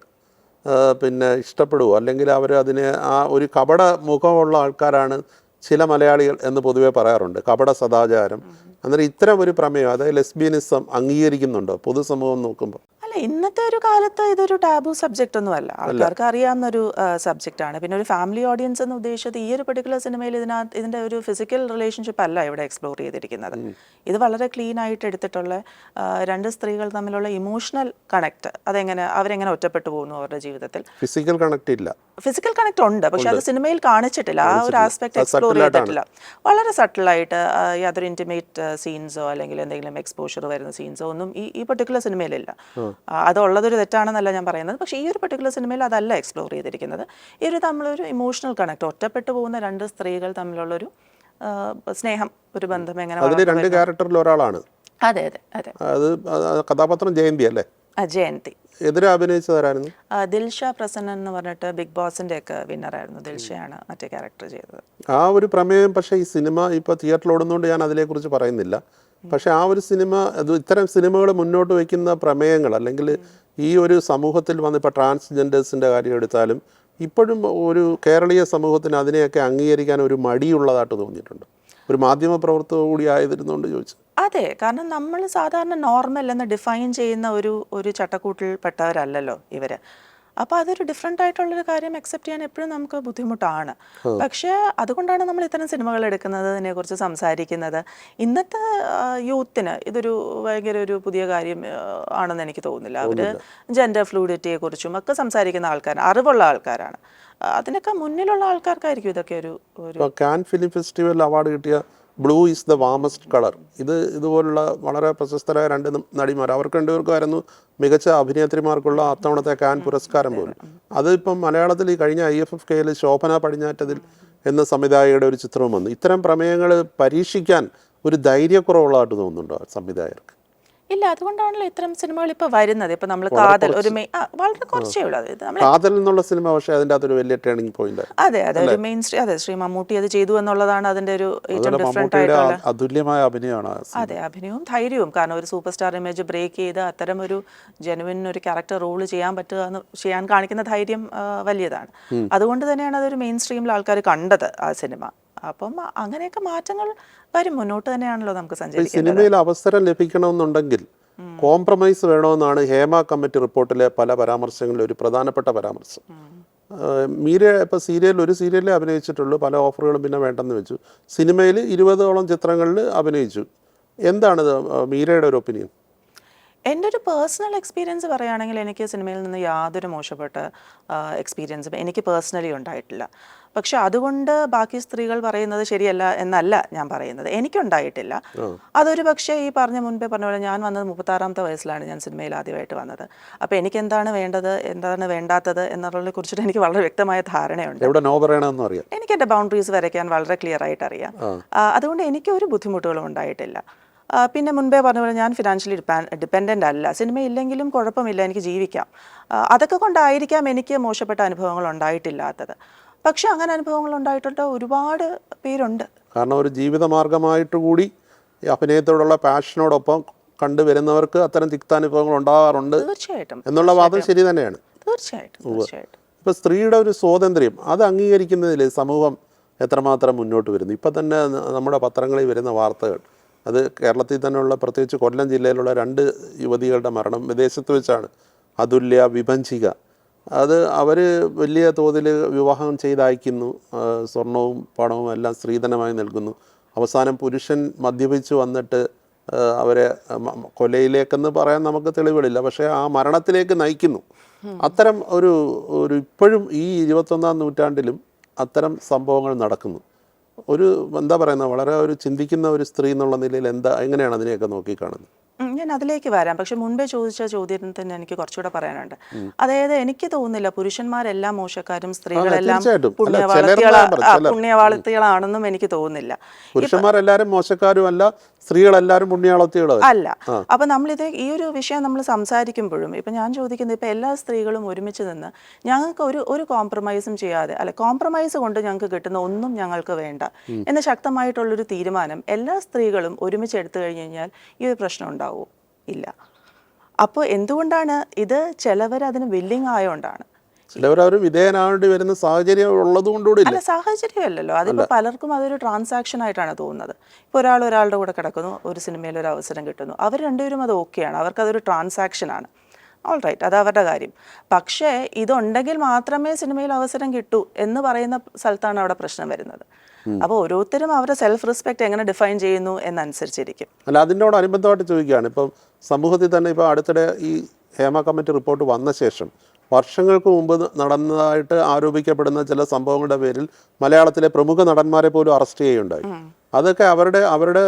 പിന്നെ ഇഷ്ടപ്പെടുവോ? അല്ലെങ്കിൽ അവർ അതിനെ ആ ഒരു കപട മുഖമുള്ള ആൾക്കാരാണ് ചില മലയാളികൾ എന്ന് പൊതുവെ പറയാറുണ്ട്, കപട സദാചാരം. അന്നേരം ഇത്തരം ഒരു പ്രമേയം, അതായത് ലെസ്ബിയനിസം അംഗീകരിക്കുന്നുണ്ടോ പൊതുസമൂഹം നോക്കുമ്പോൾ? അല്ല, ഇന്നത്തെ ഒരു കാലത്ത് ഇതൊരു ടാബു സബ്ജക്റ്റ് ഒന്നും അല്ല, ആൾക്കാർക്ക് അറിയാവുന്നൊരു സബ്ജക്റ്റാണ്. പിന്നെ ഒരു ഫാമിലി ഓഡിയൻസ് എന്ന് ഉദ്ദേശിച്ചത് ഈ ഒരു പെർട്ടിക്കുലർ സിനിമയിൽ ഇതിൻ്റെ ഒരു ഫിസിക്കൽ റിലേഷൻഷിപ്പ് അല്ല ഇവിടെ എക്സ്പ്ലോർ ചെയ്തിരിക്കുന്നത്. ഇത് വളരെ ക്ലീൻ ആയിട്ട് എടുത്തിട്ടുള്ള രണ്ട് സ്ത്രീകൾ തമ്മിലുള്ള ഇമോഷണൽ കണക്ട്, അവരെങ്ങനെ ഒറ്റപ്പെട്ടു പോകുന്നു അവരുടെ ജീവിതത്തിൽ. ഫിസിക്കൽ കണക്ട് ഇല്ല, ഫിസിക്കൽ കണക്ട് ഉണ്ട്, പക്ഷെ അത് സിനിമയിൽ കാണിച്ചിട്ടില്ല. ആ ഒരു ആസ്പെക്ട് എക്സ്പ്ലോർ ചെയ്തിട്ടില്ല. വളരെ സട്ടിലായിട്ട് യാതൊരു ഇന്റിമേറ്റ് സീൻസോ അല്ലെങ്കിൽ എന്തെങ്കിലും എക്സ്പോഷർ വരുന്ന സീൻസോ ഒന്നും ഈ പെർട്ടിക്കുലർ സിനിമയിലില്ല. അതുള്ളതൊരു തെറ്റാണെന്നല്ല ഞാൻ പറയുന്നത്, പക്ഷേ ഈ ഒരു പെർട്ടിക്കുലർ സിനിമയിൽ അതല്ല എക്സ്പ്ലോർ ചെയ്തിരിക്കുന്നത്. ഈ ഒരു തമ്മിലൊരു ഇമോഷണൽ കണക്ട്, ഒറ്റപ്പെട്ടു പോകുന്ന രണ്ട് സ്ത്രീകൾ തമ്മിലുള്ളൊരു സ്നേഹം, ഒരു ബന്ധം എങ്ങനെ. രണ്ട് ക്യാരക്ടറിൽ ഒരാളാണ്. അതെ അതെ അതെ. അത് കഥാപാത്രം ജയന്തി അല്ലേ? ജയന്തി. എതിരെ അഭിനയിച്ചതാരായിരുന്നു? ദിൽഷ പ്രസന്നൻ എന്ന് പറഞ്ഞിട്ട് ബിഗ് ബോസിന്റെ ഒക്കെ വിന്നറായിരുന്നു. ദിൽഷയാണ് മറ്റേ ക്യാരക്ടർ ചെയ്തത്. ആ ഒരു പ്രമേയം, പക്ഷേ ഈ സിനിമ ഇപ്പോൾ തിയേറ്ററിൽ ഓടുന്നതുകൊണ്ട് ഞാൻ അതിനെക്കുറിച്ച് പറയുന്നില്ല. പക്ഷെ ആ ഒരു സിനിമ, ഇത്തരം സിനിമകൾ മുന്നോട്ട് വയ്ക്കുന്ന പ്രമേയങ്ങൾ, അല്ലെങ്കിൽ ഈ ഒരു സമൂഹത്തിൽ വന്ന് ഇപ്പോൾ ട്രാൻസ്ജെൻഡേഴ്സിൻ്റെ കാര്യം എടുത്താലും ഇപ്പോഴും ഒരു കേരളീയ സമൂഹത്തിന് അതിനെയൊക്കെ അംഗീകരിക്കാൻ ഒരു മടിയുള്ളതായിട്ട് തോന്നിയിട്ടുണ്ട്. ഒരു മാധ്യമ പ്രവർത്തക കൂടി ആയിരുന്നുകൊണ്ട് ചോദിച്ചു. അതെ, കാരണം നമ്മൾ സാധാരണ നോർമൽ എന്ന് ഡിഫൈൻ ചെയ്യുന്ന ഒരു ചട്ടക്കൂട്ടിൽ പെട്ടവരല്ലല്ലോ ഇവര്. അപ്പോൾ അതൊരു ഡിഫറെൻ്റ് ആയിട്ടുള്ളൊരു കാര്യം അക്സെപ്റ്റ് ചെയ്യാൻ എപ്പോഴും നമുക്ക് ബുദ്ധിമുട്ടാണ്. പക്ഷേ അതുകൊണ്ടാണ് നമ്മൾ ഇത്തരം സിനിമകൾ എടുക്കുന്നത്, ഇതിനെക്കുറിച്ച് സംസാരിക്കുന്നത്. ഇന്നത്തെ യൂത്തിന് ഇതൊരു ഭയങ്കര ഒരു പുതിയ കാര്യം ആണെന്ന് എനിക്ക് തോന്നുന്നില്ല. അവർ ജെൻഡർ ഫ്ലൂയിഡിറ്റിയെക്കുറിച്ചും ഒക്കെ സംസാരിക്കുന്ന ആൾക്കാരാണ്, അറിവുള്ള ആൾക്കാരാണ്. അതിനൊക്കെ മുന്നിലുള്ള ആൾക്കാർക്കായിരിക്കും ഇതൊക്കെ ഒരു കാൻ ഫിലിം ഫെസ്റ്റിവൽ അവാർഡ് കിട്ടിയ blue is the warmest colour. ഇതുപോലുള്ള വളരെ പ്രശസ്തരായ രണ്ട് നടിമാർ, അവർക്ക് രണ്ടുപേർക്കുമായിരുന്നു മികച്ച അഭിനേത്രിമാർക്കുള്ള അത്തവണത്തെ കാൻ പുരസ്കാരം പോലും. അതിപ്പം മലയാളത്തിൽ ഈ കഴിഞ്ഞ IFFKയിൽ ശോഭന പടിഞ്ഞാറ്റതിൽ എന്ന സംവിധായകയുടെ ഒരു ചിത്രവും വന്നു. ഇത്തരം പ്രമേയങ്ങൾ പരീക്ഷിക്കാൻ ഒരു ധൈര്യക്കുറവുള്ളതായിട്ട് തോന്നുന്നുണ്ടോ സംവിധായകർക്ക്? ഇല്ല, അതുകൊണ്ടാണല്ലോ ഇത്തരം സിനിമകൾ ഇപ്പൊ വരുന്നത്. ഇപ്പൊ നമ്മൾ കാതൽ ഒരു വളരെ കുറച്ചേ ഉള്ളൂ. കാതൽ എന്നുള്ള സിനിമ, പക്ഷേ അതിന്റെ അതൊരു വലിയ ടേണിംഗ് പോയിന്റ്. അതെ അതെ, ഒരു മെയിൻ സ്ട്രീം. അതെ, ശ്രീ മമ്മൂട്ടി അത് ചെയ്തു എന്നുള്ളതാണ് അതിന്റെ ഒരു ഏറ്റവും ഡിഫറെന്റ് ആയിട്ടുള്ള അതുല്യമായ അഭിനയമാണ്. അതെ, അഭിനയവും ധൈര്യവും. കാരണം ഒരു സൂപ്പർ സ്റ്റാർ ഇമേജ് ബ്രേക്ക് ചെയ്ത് അത്തരം ഒരു ജെനുവിൻ ഒരു ക്യാരക്ടർ റോള് ചെയ്യാൻ കാണിക്കുന്ന ധൈര്യം വലിയതാണ്. അതുകൊണ്ട് തന്നെയാണ് അതൊരു മെയിൻ സ്ട്രീമിൽ ആൾക്കാർ കണ്ടത് ആ സിനിമ. അപ്പം അങ്ങനെയൊക്കെ മാറ്റങ്ങൾ വരും. മുന്നോട്ട് തന്നെയാണല്ലോ നമുക്ക് സഞ്ചരിക്കുന്നത്. സിനിമയിൽ അവസരം ലഭിക്കണമെന്നുണ്ടെങ്കിൽ കോംപ്രമൈസ് വേണമെന്നാണ് ഹേമ കമ്മിറ്റി റിപ്പോർട്ടിലെ പല പരാമർശങ്ങളിലും ഒരു പ്രധാനപ്പെട്ട പരാമർശം. മീര ഇപ്പോൾ ഒരു സീരിയലിൽ അഭിനയിച്ചിട്ടുള്ളൂ, പല ഓഫറുകളും പിന്നെ വേണ്ടെന്ന് വെച്ചു. സിനിമയിൽ 20ഓളം ചിത്രങ്ങളിൽ അഭിനയിച്ചു. എന്താണിത് മീരയുടെ ഒരു ഒപ്പീനിയൻ? എൻ്റെ ഒരു പേഴ്സണൽ എക്സ്പീരിയൻസ് പറയുകയാണെങ്കിൽ എനിക്ക് സിനിമയിൽ നിന്ന് യാതൊരു മോശപ്പെട്ട എക്സ്പീരിയൻസും എനിക്ക് പേഴ്സണലി ഉണ്ടായിട്ടില്ല. പക്ഷെ അതുകൊണ്ട് ബാക്കി സ്ത്രീകൾ പറയുന്നത് ശരിയല്ല എന്നല്ല ഞാൻ പറയുന്നത്, എനിക്കുണ്ടായിട്ടില്ല. അതൊരു പക്ഷേ ഈ മുൻപേ പറഞ്ഞ പോലെ ഞാൻ വന്നത് 36ാമത്തെ വയസ്സിലാണ് ഞാൻ സിനിമയിൽ ആദ്യമായിട്ട് വന്നത്. അപ്പോൾ എനിക്ക് എന്താണ് വേണ്ടത്, എന്താണ് വേണ്ടാത്തത് എന്നുള്ളതിനെ കുറിച്ചിട്ട് എനിക്ക് വളരെ വ്യക്തമായ ധാരണയുണ്ട്. എനിക്ക് എൻ്റെ ബൗണ്ടറീസ് വരയ്ക്കാൻ വളരെ ക്ലിയർ ആയിട്ട് അറിയാം. അതുകൊണ്ട് എനിക്ക് ഒരു ബുദ്ധിമുട്ടുകളും ഉണ്ടായിട്ടില്ല. പിന്നെ മുൻപേ പറഞ്ഞ പോലെ ഞാൻ ഫിനാൻഷ്യലി ഡിപ്പെൻഡൻ്റ് അല്ല. സിനിമ ഇല്ലെങ്കിലും കുഴപ്പമില്ല, എനിക്ക് ജീവിക്കാം. അതൊക്കെ കൊണ്ടായിരിക്കാം എനിക്ക് മോശപ്പെട്ട അനുഭവങ്ങൾ ഉണ്ടായിട്ടില്ലാത്തത്. പക്ഷെ അങ്ങനെ അനുഭവങ്ങൾ ഉണ്ടായിട്ടുള്ള ഒരുപാട് പേരുണ്ട്. കാരണം ഒരു ജീവിതമാർഗമായിട്ട് കൂടി ഈ അഭിനയത്തോടുള്ള പാഷനോടൊപ്പം കണ്ടുവരുന്നവർക്ക് അത്തരം തിക്താനുഭവങ്ങൾ ഉണ്ടാകാറുണ്ട്. തീർച്ചയായിട്ടും എന്നുള്ള വാദം ശരി തന്നെയാണ്. തീർച്ചയായിട്ടും. ഇപ്പോൾ സ്ത്രീയുടെ ഒരു സ്വാതന്ത്ര്യം അത് അംഗീകരിക്കുന്നതിൽ സമൂഹം എത്രമാത്രം മുന്നോട്ട് വരുന്നു? ഇപ്പം തന്നെ നമ്മുടെ പത്രങ്ങളിൽ വരുന്ന വാർത്തകൾ, അത് കേരളത്തിൽ തന്നെയുള്ള പ്രത്യേകിച്ച് കൊല്ലം ജില്ലയിലുള്ള 2 യുവതികളുടെ മരണം വിദേശത്ത് വെച്ചാണ്. അതുല്യ, വിഭഞ്ചിക. അത് അവർ വലിയ തോതിൽ വിവാഹം ചെയ്തയക്കുന്നു, സ്വർണവും പണവും എല്ലാം സ്ത്രീധനമായി നൽകുന്നു. അവസാനം പുരുഷൻ മദ്യപിച്ച് വന്നിട്ട് അവരെ കൊലയിലേക്കെന്ന് പറയാൻ നമുക്ക് തെളിവുകളില്ല, പക്ഷേ ആ മരണത്തിലേക്ക് നയിക്കുന്നു. അത്തരം ഒരു ഇപ്പോഴും ഈ 21ാം നൂറ്റാണ്ടിലും അത്തരം സംഭവങ്ങൾ നടക്കുന്നു. ഒരു എന്താ പറയുന്നത്, വളരെ ഒരു ചിന്തിക്കുന്ന ഒരു സ്ത്രീ എന്നുള്ള നിലയിൽ എങ്ങനെയാണ് അതിനെയൊക്കെ നോക്കിക്കാണുന്നത്? ഞാൻ അതിലേക്ക് വരാം. പക്ഷെ മുൻപേ ചോദിച്ച ചോദ്യത്തിന് തന്നെ എനിക്ക് കുറച്ചുകൂടെ പറയാനുണ്ട്. അതായത് എനിക്ക് തോന്നുന്നില്ല പുരുഷന്മാരെല്ലാം മോശക്കാരും സ്ത്രീകളെല്ലാം പുണ്യവാളത്തികളാണെന്നും എനിക്ക് തോന്നുന്നില്ല. പുരുഷന്മാരെല്ലാരും മോശക്കാരും അല്ല, സ്ത്രീകളെല്ലാരും പുണ്യാളത്തികളും അല്ല. അപ്പൊ നമ്മളിത് ഈ ഒരു വിഷയം നമ്മൾ സംസാരിക്കുമ്പോഴും ഇപ്പൊ ഞാൻ ചോദിക്കുന്നത്, ഇപ്പൊ എല്ലാ സ്ത്രീകളും ഒരുമിച്ച് നിന്ന് ഞങ്ങൾക്ക് ഒരു കോംപ്രമൈസും ചെയ്യാതെ, അല്ലെ കോംപ്രമൈസ് കൊണ്ട് ഞങ്ങൾക്ക് കിട്ടുന്ന ഒന്നും ഞങ്ങൾക്ക് വേണ്ട എന്ന് ശക്തമായിട്ടുള്ളൊരു തീരുമാനം എല്ലാ സ്ത്രീകളും ഒരുമിച്ച് എടുത്തു കഴിഞ്ഞു കഴിഞ്ഞാൽ ഈ ഒരു പ്രശ്നം ഉണ്ടാവുമോ? ഇല്ല. അപ്പോൾ എന്തുകൊണ്ടാണ് ഇത്? ചിലവർ അതിന് വില്ലിങ് ആയതുകൊണ്ടാണ്. ചിലവർ വിധേയനാവേണ്ടി വരുന്ന സാഹചര്യം ഉള്ളതുകൊണ്ടുകൂടി. അല്ല, സാഹചര്യമല്ലല്ലോ, അതിപ്പോൾ പലർക്കും അതൊരു ട്രാൻസാക്ഷൻ ആയിട്ടാണ് തോന്നുന്നത്. ഇപ്പോൾ ഒരാളുടെ കൂടെ കിടക്കുന്നു, ഒരു സിനിമയിൽ ഒരു അവസരം കിട്ടുന്നു, അവർ രണ്ടുപേരും അത് ഓക്കെയാണ്, അവർക്കതൊരു ട്രാൻസാക്ഷനാണ്. ഓൾ റൈറ്റ്, അത് അവരുടെ കാര്യം. പക്ഷേ ഇതുണ്ടെങ്കിൽ മാത്രമേ സിനിമയിൽ അവസരം കിട്ടൂ എന്ന് പറയുന്ന സ്ഥലത്താണ് അവിടെ പ്രശ്നം വരുന്നത്. അപ്പോൾ ഓരോരുത്തരും അവരുടെ സെൽഫ് റെസ്പെക്ട് എങ്ങനെ ഡിഫൈൻ ചെയ്യുന്നു എന്നനുസരിച്ചിരിക്കും. അല്ല, അതിനോട് അനുബന്ധമായിട്ട് ചോദിക്കുകയാണ്, ഇപ്പം സമൂഹത്തിൽ തന്നെ ഇപ്പോൾ അടുത്തിടെ ഈ ഹേമ കമ്മിറ്റി റിപ്പോർട്ട് വന്ന ശേഷം വർഷങ്ങൾക്ക് മുമ്പ് നടന്നതായിട്ട് ആരോപിക്കപ്പെടുന്ന ചില സംഭവങ്ങളുടെ പേരിൽ മലയാളത്തിലെ പ്രമുഖ നടന്മാരെ പോലും അറസ്റ്റ് ചെയ്യുകയുണ്ടായി. അതൊക്കെ അവരുടെ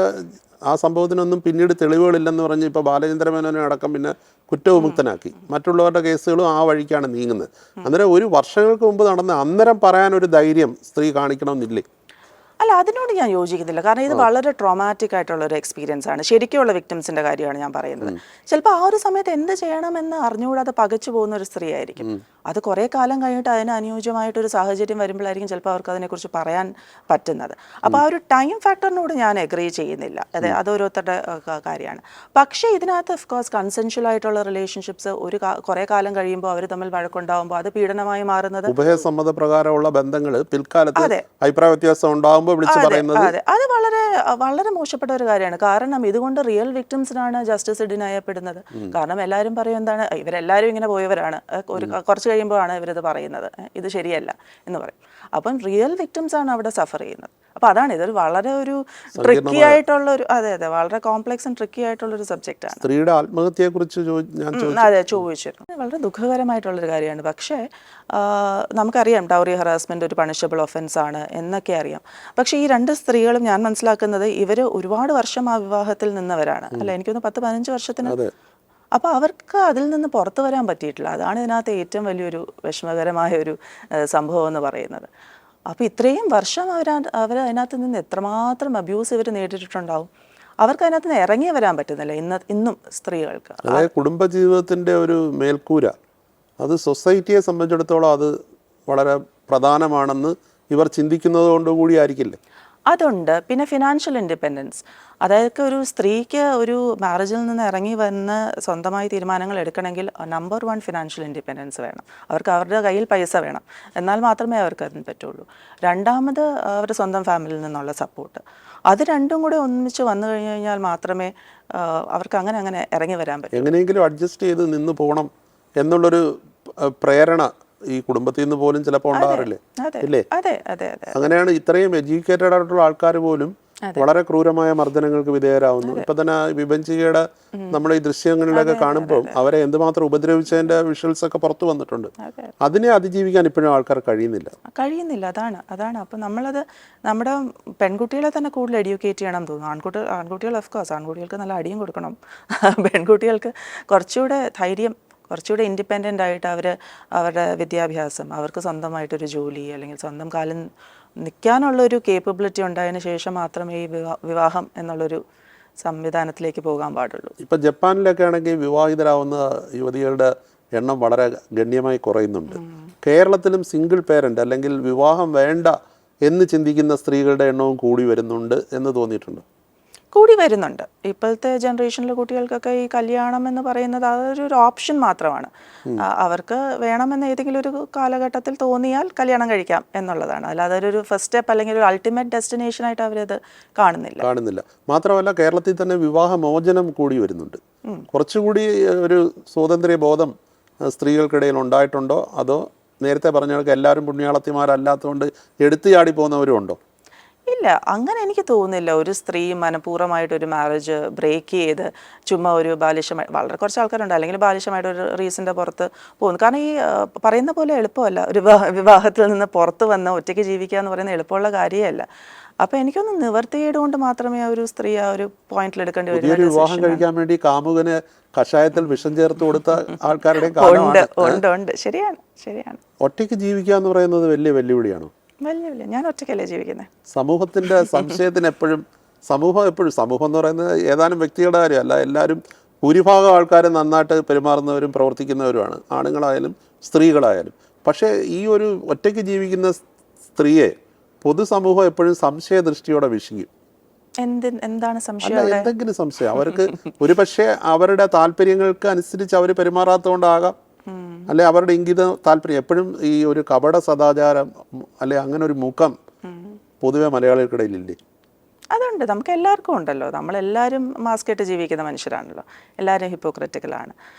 ആ സംഭവത്തിനൊന്നും പിന്നീട് തെളിവുകളില്ലെന്ന് പറഞ്ഞ് ഇപ്പോൾ ബാലചന്ദ്ര മേനോനെ അടക്കം പിന്നെ കുറ്റവിമുക്തനാക്കി. മറ്റുള്ളവരുടെ കേസുകളും ആ വഴിക്കാണ് നീങ്ങുന്നത്. അന്നേരം ഒരു വർഷങ്ങൾക്ക് മുമ്പ് നടന്ന അന്നേരം പറയാനൊരു ധൈര്യം സ്ത്രീ കാണിക്കണമെന്നില്ലേ? അല്ല, അതിനോട് ഞാൻ യോജിക്കുന്നില്ല. കാരണം ഇത് വളരെ ട്രോമാറ്റിക് ആയിട്ടുള്ള ഒരു എക്സ്പീരിയൻസ് ആണ്. ശരിക്കുള്ള വിക്ടിംസിന്റെ കാര്യമാണ് ഞാൻ പറയുന്നത്. ചിലപ്പോൾ ആ ഒരു സമയത്ത് എന്ത് ചെയ്യണമെന്ന് അറിഞ്ഞുകൂടാതെ പകച്ചു പോകുന്ന ഒരു സ്ത്രീ ആയിരിക്കും. അത് കുറേ കാലം കഴിഞ്ഞിട്ട് അതിന് അനുയോജ്യമായിട്ടൊരു സാഹചര്യം വരുമ്പോഴായിരിക്കും ചിലപ്പോൾ അവർക്ക് അതിനെക്കുറിച്ച് പറയാൻ പറ്റുന്നത്. അപ്പോൾ ആ ഒരു ടൈം ഫാക്ടറിനോട് ഞാൻ എഗ്രി ചെയ്യുന്നില്ല. അതെ, അത് ഓരോരുത്തരുടെ കാര്യമാണ്. പക്ഷേ ഇതിനകത്ത് ഓഫ് കോഴ്സ് കൺസെൻഷ്വൽ ആയിട്ടുള്ള റിലേഷൻഷിപ്സ് കുറേ കാലം കഴിയുമ്പോൾ അവർ തമ്മിൽ വഴക്കുണ്ടാകുമ്പോൾ അത് പീഡനമായി മാറുന്നത്, ഉഭയസമ്മതപ്രകാരമുള്ള ബന്ധങ്ങൾ പിൽക്കാലത്ത് അഭിപ്രായ വ്യത്യാസം ഉണ്ടാകുമ്പോൾ അതെ, അത് വളരെ വളരെ മോശപ്പെട്ട ഒരു കാര്യമാണ്. കാരണം ഇതുകൊണ്ട് റിയൽ വിക്ടിംസിനാണ് ജസ്റ്റിസ് ഡിനൈ ചെയ്യപ്പെടുന്നത്. കാരണം എല്ലാവരും പറയും എന്താണ്, ഇവരെല്ലാവരും ഇങ്ങനെ പോയവരാണ്, കുറച്ച് കഴിയുമ്പോഴാണ് ഇവരിത് പറയുന്നത്, ഇത് ശരിയല്ല എന്ന് പറയും. അപ്പം റിയൽ വിക്ടിംസ് ആണ് അവിടെ സഫർ ചെയ്യുന്നത്. അപ്പോൾ അതാണ്, ഇതൊരു വളരെ ഒരു ട്രിക്കി ആയിട്ടുള്ള ഒരു, അതെ വളരെ കോംപ്ലക്സ് ആൻഡ് ട്രിക്കി ആയിട്ടുള്ള ഒരു സബ്ജക്റ്റ് ആണ്. സ്ത്രീയുടെ ആത്മഹത്യയെ കുറിച്ച് അതെ ചോദിച്ചിരുന്നു. വളരെ ദുഃഖകരമായിട്ടുള്ളൊരു കാര്യമാണ്. പക്ഷേ നമുക്കറിയാം ഡൗറി ഹറാസ്മെന്റ് ഒരു പണിഷബിൾ ഒഫൻസ് ആണ് എന്നൊക്കെ അറിയാം. പക്ഷേ ഈ 2 സ്ത്രീകളും ഞാൻ മനസ്സിലാക്കുന്നത് ഇവർ ഒരുപാട് വർഷം ആ വിവാഹത്തിൽ നിന്നവരാണ്. അല്ല, എനിക്കൊന്ന് 10-15 വർഷത്തിന്. അപ്പോൾ അവർക്ക് അതിൽ നിന്ന് പുറത്തു വരാൻ പറ്റിയിട്ടില്ല. അതാണ് ഇതിനകത്ത് ഏറ്റവും വലിയൊരു വിഷമകരമായ ഒരു സംഭവം എന്ന് പറയുന്നത്. അപ്പോൾ ഇത്രയും വർഷം അവർ അതിനകത്ത് നിന്ന് എത്രമാത്രം അബ്യൂസ് ഇവർ നേരിട്ടിട്ടുണ്ടാവും. അവർക്ക് അതിനകത്ത് നിന്ന് ഇറങ്ങി വരാൻ പറ്റുന്നില്ല ഇന്നും സ്ത്രീകൾക്ക്. അതായത് കുടുംബജീവിതത്തിൻ്റെ ഒരു മേൽക്കൂര, അത് സൊസൈറ്റിയെ സംബന്ധിച്ചിടത്തോളം അത് വളരെ പ്രധാനമാണെന്ന് ഇവർ ചിന്തിക്കുന്നത് കൊണ്ടുകൂടി ആയിരിക്കില്ലേ? അതുണ്ട്. പിന്നെ ഫിനാൻഷ്യൽ ഇൻഡിപെൻഡൻസ്, അതായത് ഒരു സ്ത്രീക്ക് ഒരു മാരേജിൽ നിന്ന് ഇറങ്ങി വന്ന് സ്വന്തമായി തീരുമാനങ്ങൾ എടുക്കണമെങ്കിൽ നമ്പർ 1 ഫിനാൻഷ്യൽ ഇൻഡിപെൻഡൻസ് വേണം. അവർക്ക് അവരുടെ കയ്യിൽ പൈസ വേണം, എന്നാൽ മാത്രമേ അവർക്ക് അതിന് പറ്റുള്ളൂ. രണ്ടാമത് അവരുടെ സ്വന്തം ഫാമിലിയിൽ നിന്നുള്ള സപ്പോർട്ട്, അത് രണ്ടും കൂടെ ഒന്നിച്ച് വന്നു കഴിഞ്ഞു കഴിഞ്ഞാൽ മാത്രമേ അവർക്ക് അങ്ങനെ ഇറങ്ങി വരാൻ പറ്റൂ. എങ്ങനെയെങ്കിലും അഡ്ജസ്റ്റ് ചെയ്ത് നിന്ന് പോകണം എന്നുള്ളൊരു പ്രേരണ ഈ കുടുംബത്തിൽ നിന്ന് പോലും ചിലപ്പോൾ ഉണ്ടാകാറില്ലേ അതെ ഇല്ലേ? അതെ അതെ അതെ അങ്ങനെയാണ് ഇത്രയും എഡ്യൂക്കേറ്റഡ് ആയിട്ടുള്ള ആൾക്കാർ പോലും വളരെ ക്രൂരമായ മർദ്ദനങ്ങൾക്ക് വിധേയരാകുന്നു. ഇപ്പൊ തന്നെ വിഭജികയുടെ നമ്മുടെ ഈ ദൃശ്യങ്ങളിലൊക്കെ കാണുമ്പോൾ അവരെ എന്തുമാത്രം ഉപദ്രവിച്ചതിന്റെ വിഷ്വൽസ് ഒക്കെ പുറത്തു വന്നിട്ടുണ്ട്. അതിനെ അതിജീവിക്കാൻ ഇപ്പോഴും ആൾക്കാർ കഴിയുന്നില്ല. അതാണ് അപ്പം നമ്മളത് നമ്മുടെ പെൺകുട്ടികളെ തന്നെ കൂടുതൽ എഡ്യൂക്കേറ്റ് ചെയ്യണം തോന്നുന്നു. ആൺകുട്ടികൾ ഓഫ്കോഴ്സ് ആൺകുട്ടികൾക്ക് നല്ല അടിയും കൊടുക്കണം. പെൺകുട്ടികൾക്ക് കുറച്ചുകൂടെ ധൈര്യം, കുറച്ചുകൂടെ ഇൻഡിപെൻഡൻ്റ് ആയിട്ട് അവരുടെ വിദ്യാഭ്യാസം, അവർക്ക് സ്വന്തമായിട്ടൊരു ജോലി അല്ലെങ്കിൽ സ്വന്തം കാലം നിൽക്കാനുള്ളൊരു കേപ്പബിലിറ്റി ഉണ്ടായതിനു ശേഷം മാത്രമേ ഈ വിവാഹം എന്നുള്ളൊരു സംവിധാനത്തിലേക്ക് പോകാൻ പാടുള്ളൂ. ഇപ്പം ജപ്പാനിലൊക്കെ ആണെങ്കിൽ വിവാഹിതരാവുന്ന യുവതികളുടെ എണ്ണം വളരെ ഗണ്യമായി കുറയുന്നുണ്ട്. കേരളത്തിലും സിംഗിൾ പേരൻ്റ് അല്ലെങ്കിൽ വിവാഹം വേണ്ട എന്ന് ചിന്തിക്കുന്ന സ്ത്രീകളുടെ എണ്ണവും കൂടി വരുന്നുണ്ട് എന്ന് തോന്നിയിട്ടുണ്ട്. കൂടി വരുന്നുണ്ട്. ഇപ്പോഴത്തെ ജനറേഷനിലെ കുട്ടികൾക്കൊക്കെ ഈ കല്യാണം എന്ന് പറയുന്നത് അതൊരു ഓപ്ഷൻ മാത്രമാണ്. അവർക്ക് വേണമെന്ന് ഏതെങ്കിലും ഒരു കാലഘട്ടത്തിൽ തോന്നിയാൽ കല്യാണം കഴിക്കാം എന്നുള്ളതാണ്. അല്ലാതെ ഒരു ഫസ്റ്റ് സ്റ്റെപ്പ് അല്ലെങ്കിൽ ഒരു അൾട്ടിമേറ്റ് ഡെസ്റ്റിനേഷൻ ആയിട്ട് അവരത് കാണുന്നില്ല. മാത്രമല്ല കേരളത്തിൽ തന്നെ വിവാഹ മോചനം കൂടി വരുന്നുണ്ട്. കുറച്ചുകൂടി ഒരു സ്വാതന്ത്ര്യ ബോധം സ്ത്രീകൾക്കിടയിൽ ഉണ്ടായിട്ടുണ്ടോ, അതോ നേരത്തെ പറഞ്ഞ കണക്ക് എല്ലാവരും പുണ്യാളത്തിമാരല്ലാത്തതുകൊണ്ട് എടുത്തു ചാടി പോകുന്നവരും ഉണ്ടോ? ഇല്ല, അങ്ങനെ എനിക്ക് തോന്നുന്നില്ല. ഒരു സ്ത്രീ മനഃപൂർവ്വമായിട്ടൊരു മാരേജ് ബ്രേക്ക് ചെയ്ത് ചുമ്മാ ഒരു ബാലിശമായി, വളരെ കുറച്ച് ആൾക്കാരുണ്ട്, അല്ലെങ്കിൽ ബാലിശമായിട്ടൊരു റീസണിൻ്റെ പുറത്ത് പോകുന്നു. കാരണം ഈ പറയുന്ന പോലെ എളുപ്പമല്ല. ഒരു വിവാഹത്തിൽ നിന്ന് പുറത്ത് വന്ന് ഒറ്റയ്ക്ക് ജീവിക്കുക എന്ന് പറയുന്നത് എളുപ്പമുള്ള കാര്യമല്ല. അപ്പോൾ എനിക്കൊന്ന് നിവർത്തിയേട് കൊണ്ട് മാത്രമേ ആ ഒരു സ്ത്രീ ആ ഒരു പോയിന്റിൽ എടുക്കേണ്ടി വരും. വിവാഹം കഴിക്കാൻ വേണ്ടി കാമുകന് കഷായത്തിൽ വിഷം ചേർത്ത് കൊടുത്ത ആൾക്കാരുടെ ഉണ്ട്. ശരിയാണ്. ഒറ്റയ്ക്ക് ജീവിക്കുക എന്ന് പറയുന്നത് വലിയ വെല്ലുവിളിയാണോ? ഞാൻ ഒറ്റയ്ക്കല്ലേ ജീവിക്കുന്നത്. സമൂഹത്തിന്റെ സംശയത്തിന് സമൂഹം എന്ന് പറയുന്നത് ഏതാനും വ്യക്തികളുടെ കാര്യമല്ല. എല്ലാവരും ഭൂരിഭാഗം ആൾക്കാരും നന്നായിട്ട് പെരുമാറുന്നവരും പ്രവർത്തിക്കുന്നവരുമാണ്, ആണുങ്ങളായാലും സ്ത്രീകളായാലും. പക്ഷേ ഈ ഒരു ഒറ്റയ്ക്ക് ജീവിക്കുന്ന സ്ത്രീയെ പൊതുസമൂഹം എപ്പോഴും സംശയദൃഷ്ടിയോടെ വീക്ഷിക്കും. എന്താണ് സംശയം? എന്തെങ്കിലും സംശയം അവർക്ക് ഒരു പക്ഷേ അവരുടെ താല്പര്യങ്ങൾക്ക് അനുസരിച്ച് അവർ പെരുമാറാത്തതുകൊണ്ടാകാം, അല്ലെ അവരുടെ ഇംഗിത താല്പര്യം. എപ്പോഴും ഈ ഒരു കപട സദാചാരം അല്ലെ അങ്ങനെ ഒരു മുഖം പൊതുവെ മലയാളികൾക്കിടയിലില്ലേ? അതുണ്ട്, നമുക്ക് എല്ലാവർക്കും ഉണ്ടല്ലോ. നമ്മളെല്ലാവരും മാസ്ക് ഇട്ട് ജീവിക്കുന്ന മനുഷ്യരാണല്ലോ, എല്ലാവരും ഹിപ്പോക്രറ്റിക്കലാണ്.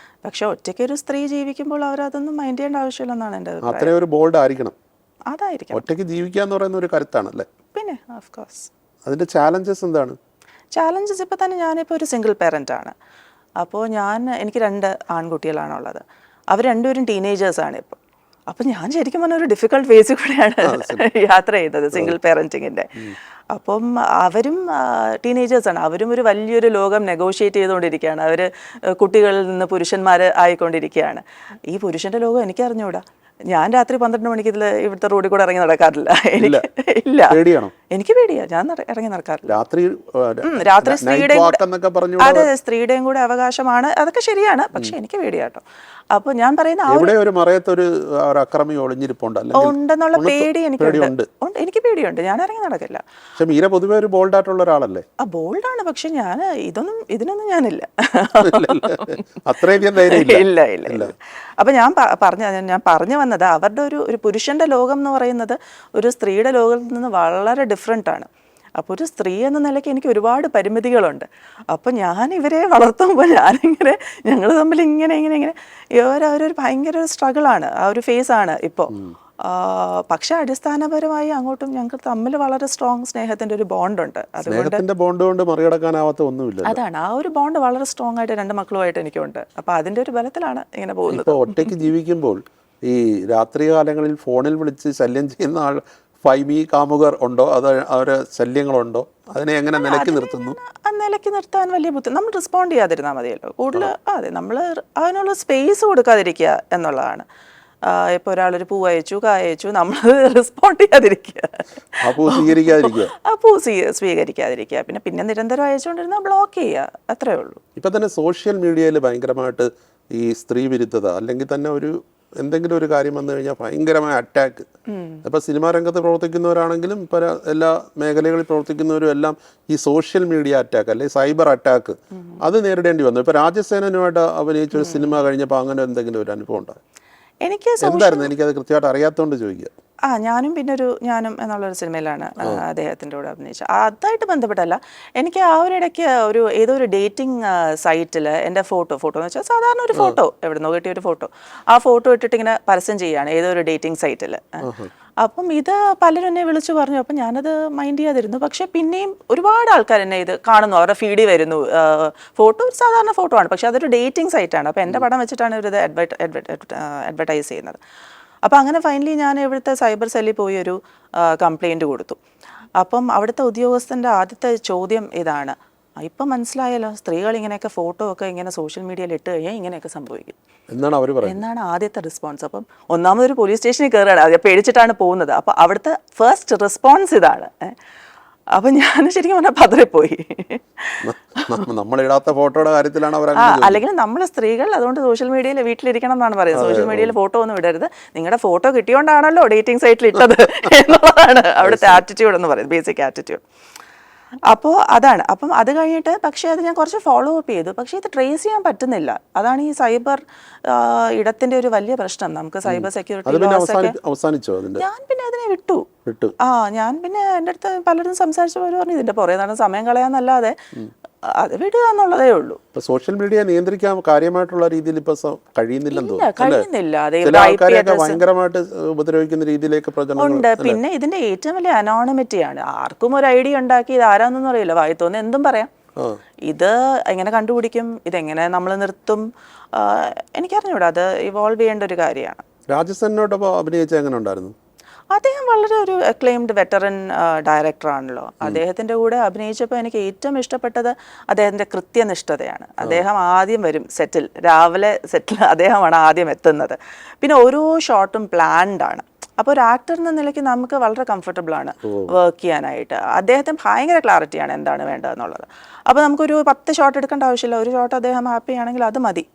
പക്ഷെ ഒറ്റയ്ക്ക് ഒരു സ്ത്രീ ജീവിക്കുമ്പോൾ അവരതൊന്നും മൈൻഡ് ചെയ്യേണ്ട ആവശ്യമില്ലെന്നാണ് എൻ്റെ അഭിപ്രായം. അത്രയും ഒരു ബോൾഡ് ആയിരിക്കണം. അതായിരിക്കും ഒറ്റയ്ക്ക് ജീവിക്കുക എന്ന് പറയുന്ന ഒരു കരുത്താണല്ലേ? പിന്നെ ഓഫ് കോഴ്സ്. അതിൻ്റെ ചാലഞ്ചസ് എന്താണ്? ചാലഞ്ചസ് ഇപ്പോൾ തന്നെ ഞാനിപ്പോൾ ഒരു സിംഗിൾ പേരൻ്റ് ആണ്. അപ്പോൾ എനിക്ക് 2 ആൺകുട്ടികളാണുള്ളത്. അവർ രണ്ടുപേരും ടീനേജേഴ്സാണ് ഇപ്പോൾ. അപ്പം ഞാൻ ശരിക്കും പറഞ്ഞ ഒരു ഡിഫിക്കൽട്ട് ഫേസിൽ കൂടെയാണ് യാത്ര ചെയ്തത് സിംഗിൾ പേരൻറ്റിങ്ങിൻ്റെ. അപ്പം അവരും ടീനേജേഴ്സാണ്. അവരും ഒരു വലിയൊരു ലോകം നെഗോഷിയേറ്റ് ചെയ്തുകൊണ്ടിരിക്കുകയാണ്. അവർ കുട്ടികളിൽ നിന്ന് പുരുഷന്മാർ ആയിക്കൊണ്ടിരിക്കുകയാണ്. ഈ പുരുഷൻ്റെ ലോകം എനിക്ക് അറിഞ്ഞുകൂടാ. ഞാൻ രാത്രി 12 മണിക്ക് ഇവിടുത്തെ റോഡിൽ കൂടെ ഇറങ്ങി നടക്കാറില്ല. എനിക്ക് പേടിയാ. ഞാൻ ഇറങ്ങി നടക്കാറില്ല രാത്രി. സ്ത്രീയുടെയും കൂടെ അവകാശമാണ്, അതൊക്കെ ശരിയാണ്. പക്ഷെ എനിക്ക് പേടിയാട്ടോ. അപ്പൊ ഞാൻ പറയുന്ന ഉണ്ടെന്നുള്ള പേടി എനിക്കുണ്ട്. എനിക്ക് പേടിയുണ്ട്. ഞാൻ ഇറങ്ങി നടക്കില്ല. ബോൾഡാണ്, പക്ഷെ ഞാൻ ഇതിനൊന്നും ഞാനില്ല. ഇല്ല. അപ്പൊ ഞാൻ പറഞ്ഞു വന്നത് അവരുടെ ഒരു പുരുഷന്റെ ലോകം എന്ന് പറയുന്നത് ഒരു സ്ത്രീയുടെ ലോകത്തിൽ നിന്ന് വളരെ ഡിഫറെൻ്റ് ആണ്. അപ്പോൾ ഒരു സ്ത്രീ എന്ന നിലയ്ക്ക് എനിക്ക് ഒരുപാട് പരിമിതികളുണ്ട്. അപ്പോൾ ഞാൻ ഇവരെ വളർത്തുമ്പോൾ ഞങ്ങൾ തമ്മിൽ ഇങ്ങനെ അവരൊരു ഭയങ്കര സ്ട്രഗിളാണ്, ആ ഒരു ഫേസാണ് ഇപ്പോൾ. പക്ഷെ അടിസ്ഥാനപരമായി അങ്ങോട്ടും ഞങ്ങൾക്ക് തമ്മിൽ വളരെ സ്ട്രോങ് സ്നേഹത്തിന്റെ ഒരു ബോണ്ടുണ്ട്. അതുകൊണ്ട് മറികടക്കാനാവാത്ത ഒന്നുമില്ല. അതാണ്, ആ ഒരു ബോണ്ട് വളരെ സ്ട്രോങ് ആയിട്ട് 2 മക്കളുമായിട്ട് എനിക്കുണ്ട്. അപ്പോൾ അതിന്റെ ഒരു ബലത്തിലാണ് ഇങ്ങനെ പോകുന്നത്. ഒറ്റയ്ക്ക് ജീവിക്കുമ്പോൾ ഈ രാത്രികാലങ്ങളിൽ ഫോണിൽ വിളിച്ച് ശല്യം ചെയ്യുന്ന ഫൈമി കാമുകർ ഉണ്ടോ, അതോ അവരെ ശല്യങ്ങളുണ്ടോ? അതിനെ എങ്ങനെ നിലയ്ക്ക് നിർത്തുന്നു? നിലയ്ക്ക് നിർത്താൻ വലിയ ബുദ്ധിമുട്ട്. നമ്മൾ റെസ്പോണ്ട് ചെയ്യാതിരുന്നാൽ മതിയല്ലോ കൂടുതൽ. അതെ, നമ്മൾ അതിനുള്ള സ്പേസ് കൊടുക്കാതിരിക്കുക എന്നുള്ളതാണ്. ഇപ്പോൾ ഒരാളൊരു പൂ അയച്ചു, കായ അയച്ചു, നമ്മൾ റെസ്പോണ്ട് ചെയ്യാതിരിക്കുക, പൂ സ്വീകരിക്കാതിരിക്കുക. പിന്നെ നിരന്തരം അയച്ചുകൊണ്ടിരുന്നാൽ ബ്ലോക്ക് ചെയ്യുക, അത്രേ ഉള്ളൂ. ഇപ്പം തന്നെ സോഷ്യൽ മീഡിയയിൽ ഭയങ്കരമായിട്ട് ഈ സ്ത്രീ വിരുദ്ധത അല്ലെങ്കിൽ തന്നെ എന്തെങ്കിലും ഒരു കാര്യം വന്നു കഴിഞ്ഞാൽ ഭയങ്കരമായ അറ്റാക്ക്. ഇപ്പം സിനിമാ രംഗത്ത് പ്രവർത്തിക്കുന്നവരാണെങ്കിലും ഇപ്പം എല്ലാ മേഖലകളിൽ പ്രവർത്തിക്കുന്നവരും എല്ലാം ഈ സോഷ്യൽ മീഡിയ അറ്റാക്ക് അല്ലെങ്കിൽ സൈബർ അറ്റാക്ക് അത് നേരിടേണ്ടി വന്നു. ഇപ്പം രാജസേനനുമായിട്ട് അഭിനയിച്ചൊരു സിനിമ കഴിഞ്ഞപ്പോൾ അങ്ങനെ എന്തെങ്കിലും ഒരു അനുഭവം ഉണ്ടായി? എനിക്ക് എന്തായിരുന്നു? എനിക്കത് കൃത്യമായിട്ട് അറിയാത്തതുകൊണ്ട് ചോദിക്കുക. ഞാനും പിന്നെ ഞാനും എന്നുള്ളൊരു സിനിമയിലാണ് അദ്ദേഹത്തിൻ്റെ കൂടെ അഭിനയിച്ചത്. അതായിട്ട് ബന്ധപ്പെട്ടല്ല, എനിക്ക് ആ ഒരു ഇടയ്ക്ക് ഏതോ ഒരു ഡേറ്റിംഗ് സൈറ്റിൽ എൻ്റെ ഫോട്ടോ എന്ന് വെച്ചാൽ സാധാരണ ഒരു ഫോട്ടോ, എവിടുന്നോ കിട്ടിയ ഒരു ഫോട്ടോ, ആ ഫോട്ടോ ഇട്ടിട്ട് ഇങ്ങനെ പരസ്യം ചെയ്യുകയാണ് ഏതോ ഒരു ഡേറ്റിംഗ് സൈറ്റിൽ. അപ്പം ഇത് പലരും എന്നെ വിളിച്ചു പറഞ്ഞു. അപ്പം ഞാനത് മൈൻഡ് ചെയ്യാതിരുന്നു. പക്ഷേ പിന്നെയും ഒരുപാട് ആൾക്കാർ എന്നെ ഇത് കാണുന്നു, അവരുടെ ഫീഡിൽ വരുന്നു. ഫോട്ടോ ഒരു സാധാരണ ഫോട്ടോ ആണ്, പക്ഷേ അതൊരു ഡേറ്റിംഗ് സൈറ്റാണ്. അപ്പോൾ എൻ്റെ പടം വെച്ചിട്ടാണ് ഇവരിത് അഡ്വർടൈസ് ചെയ്യുന്നത്. അപ്പോൾ അങ്ങനെ ഫൈനലി ഞാൻ ഇവിടുത്തെ സൈബർ സെല്ലിൽ പോയി ഒരു കംപ്ലയിൻറ്റ് കൊടുത്തു. അപ്പം അവിടുത്തെ ഉദ്യോഗസ്ഥൻ്റെ ആദ്യത്തെ ചോദ്യം ഇതാണ്, ഇപ്പം മനസ്സിലായല്ലോ സ്ത്രീകൾ ഇങ്ങനെയൊക്കെ ഫോട്ടോ ഒക്കെ ഇങ്ങനെ സോഷ്യൽ മീഡിയയിൽ ഇട്ട് കഴിഞ്ഞാൽ ഇങ്ങനെയൊക്കെ സംഭവിക്കും എന്നാണ് ആദ്യത്തെ റെസ്പോൺസ്. അപ്പം ഒന്നാമതൊരു പോലീസ് സ്റ്റേഷനിൽ കയറുകയാണ്, അത് പേടിച്ചിട്ടാണ് പോകുന്നത്. അപ്പോൾ അവിടുത്തെ ഫസ്റ്റ് റെസ്പോൺസ് ഇതാണ്. അപ്പം ഞാൻ ശരിക്കും പറഞ്ഞാൽ പതറിപ്പോയി. നമ്മളിടാത്ത ഫോട്ടോയുടെ കാര്യത്തിലാണ് അല്ലെങ്കിൽ നമ്മൾ സ്ത്രീകൾ അതുകൊണ്ട് സോഷ്യൽ മീഡിയയിൽ വീട്ടിലിരിക്കണം എന്നാണ് പറയുന്നത്. സോഷ്യൽ മീഡിയയിൽ ഫോട്ടോ ഒന്നും ഇടരുത്, നിങ്ങളുടെ ഫോട്ടോ കിട്ടിയോണ്ടാണല്ലോ ഡേറ്റിംഗ് സൈറ്റിൽ ഇട്ടത് എന്നുള്ളതാണ് അവിടുത്തെ ആറ്റിറ്റ്യൂഡ് എന്ന് പറയുന്നത്, ബേസിക് ആറ്റിറ്റ്യൂഡ്. അപ്പോൾ അതാണ്. അപ്പം അത് കഴിഞ്ഞിട്ട് പക്ഷേ അത് ഞാൻ കുറച്ച് ഫോളോ അപ്പ് ചെയ്തു. പക്ഷേ ഇത് ട്രേസ് ചെയ്യാൻ പറ്റുന്നില്ല. അതാണ് ഈ സൈബർ ഇടത്തിന്റെ ഒരു വലിയ പ്രശ്നം. നമുക്ക് സൈബർ സെക്യൂരിറ്റി ഞാൻ പിന്നെ അതിനെ വിട്ടു. ഞാൻ പിന്നെ എൻ്റെ അടുത്ത് പലരും സംസാരിച്ചവർ പറഞ്ഞു ഇതിന്റെ പുറകെ നടന്ന് സമയം കളയാന്നല്ലാതെ അത് വിടുക എന്നുള്ളതേ ഉള്ളൂ. സോഷ്യൽ മീഡിയ നിയന്ത്രിക്കാൻ കാര്യമായിട്ടുള്ള രീതിയിൽ ഇപ്പൊ കഴിയുന്നില്ല. ഭയങ്കരമായിട്ട് ഉപദ്രവിക്കുന്ന രീതിയിലേക്ക് ഉണ്ട്. പിന്നെ ഇതിന്റെ ഏറ്റവും വലിയ അനോണിമിറ്റിയാണ്. ആർക്കും ഒരു ഐഡിയ ഉണ്ടാക്കി ഇത് ആരാന്നൊന്നും അറിയില്ല, വായി തോന്നുന്നു എന്തും പറയാം. ഇത് എങ്ങനെ കണ്ടുപിടിക്കും, ഇതെങ്ങനെ നമ്മൾ നിർത്തും, എനിക്കറിഞ്ഞൂടാ. അത് ഇവോൾവ് ചെയ്യേണ്ട ഒരു കാര്യമാണ്. രാജസേനോടൊപ്പം അഭിനയിച്ച എങ്ങനെ ഉണ്ടായിരുന്നു? അദ്ദേഹം വളരെ ഒരു അക്ലെയിംഡ് വെറ്ററൻ ഡയറക്ടറാണല്ലോ. അദ്ദേഹത്തിൻ്റെ കൂടെ അഭിനയിച്ചപ്പോൾ എനിക്ക് ഏറ്റവും ഇഷ്ടപ്പെട്ടത് അദ്ദേഹത്തിൻ്റെ കൃത്യനിഷ്ഠതയാണ്. അദ്ദേഹം ആദ്യം വരും സെറ്റിൽ, രാവിലെ സെറ്റിൽ അദ്ദേഹമാണ് ആദ്യം എത്തുന്നത്. പിന്നെ ഓരോ ഷോട്ടും പ്ലാൻഡ് ആണ്. അപ്പോൾ ഒരു ആക്ടർ എന്ന നിലയ്ക്ക് നമുക്ക് വളരെ കംഫർട്ടബിളാണ് വർക്ക് ചെയ്യാനായിട്ട്. അദ്ദേഹത്തിന് ഭയങ്കര ക്ലാരിറ്റിയാണ് എന്താണ് വേണ്ടതെന്നുള്ളത്. അപ്പോൾ നമുക്കൊരു 10 ഷോട്ട് എടുക്കേണ്ട ആവശ്യമില്ല, ഒരു ഷോട്ട് അദ്ദേഹം ഹാപ്പി ആണെങ്കിൽ അത് മതി.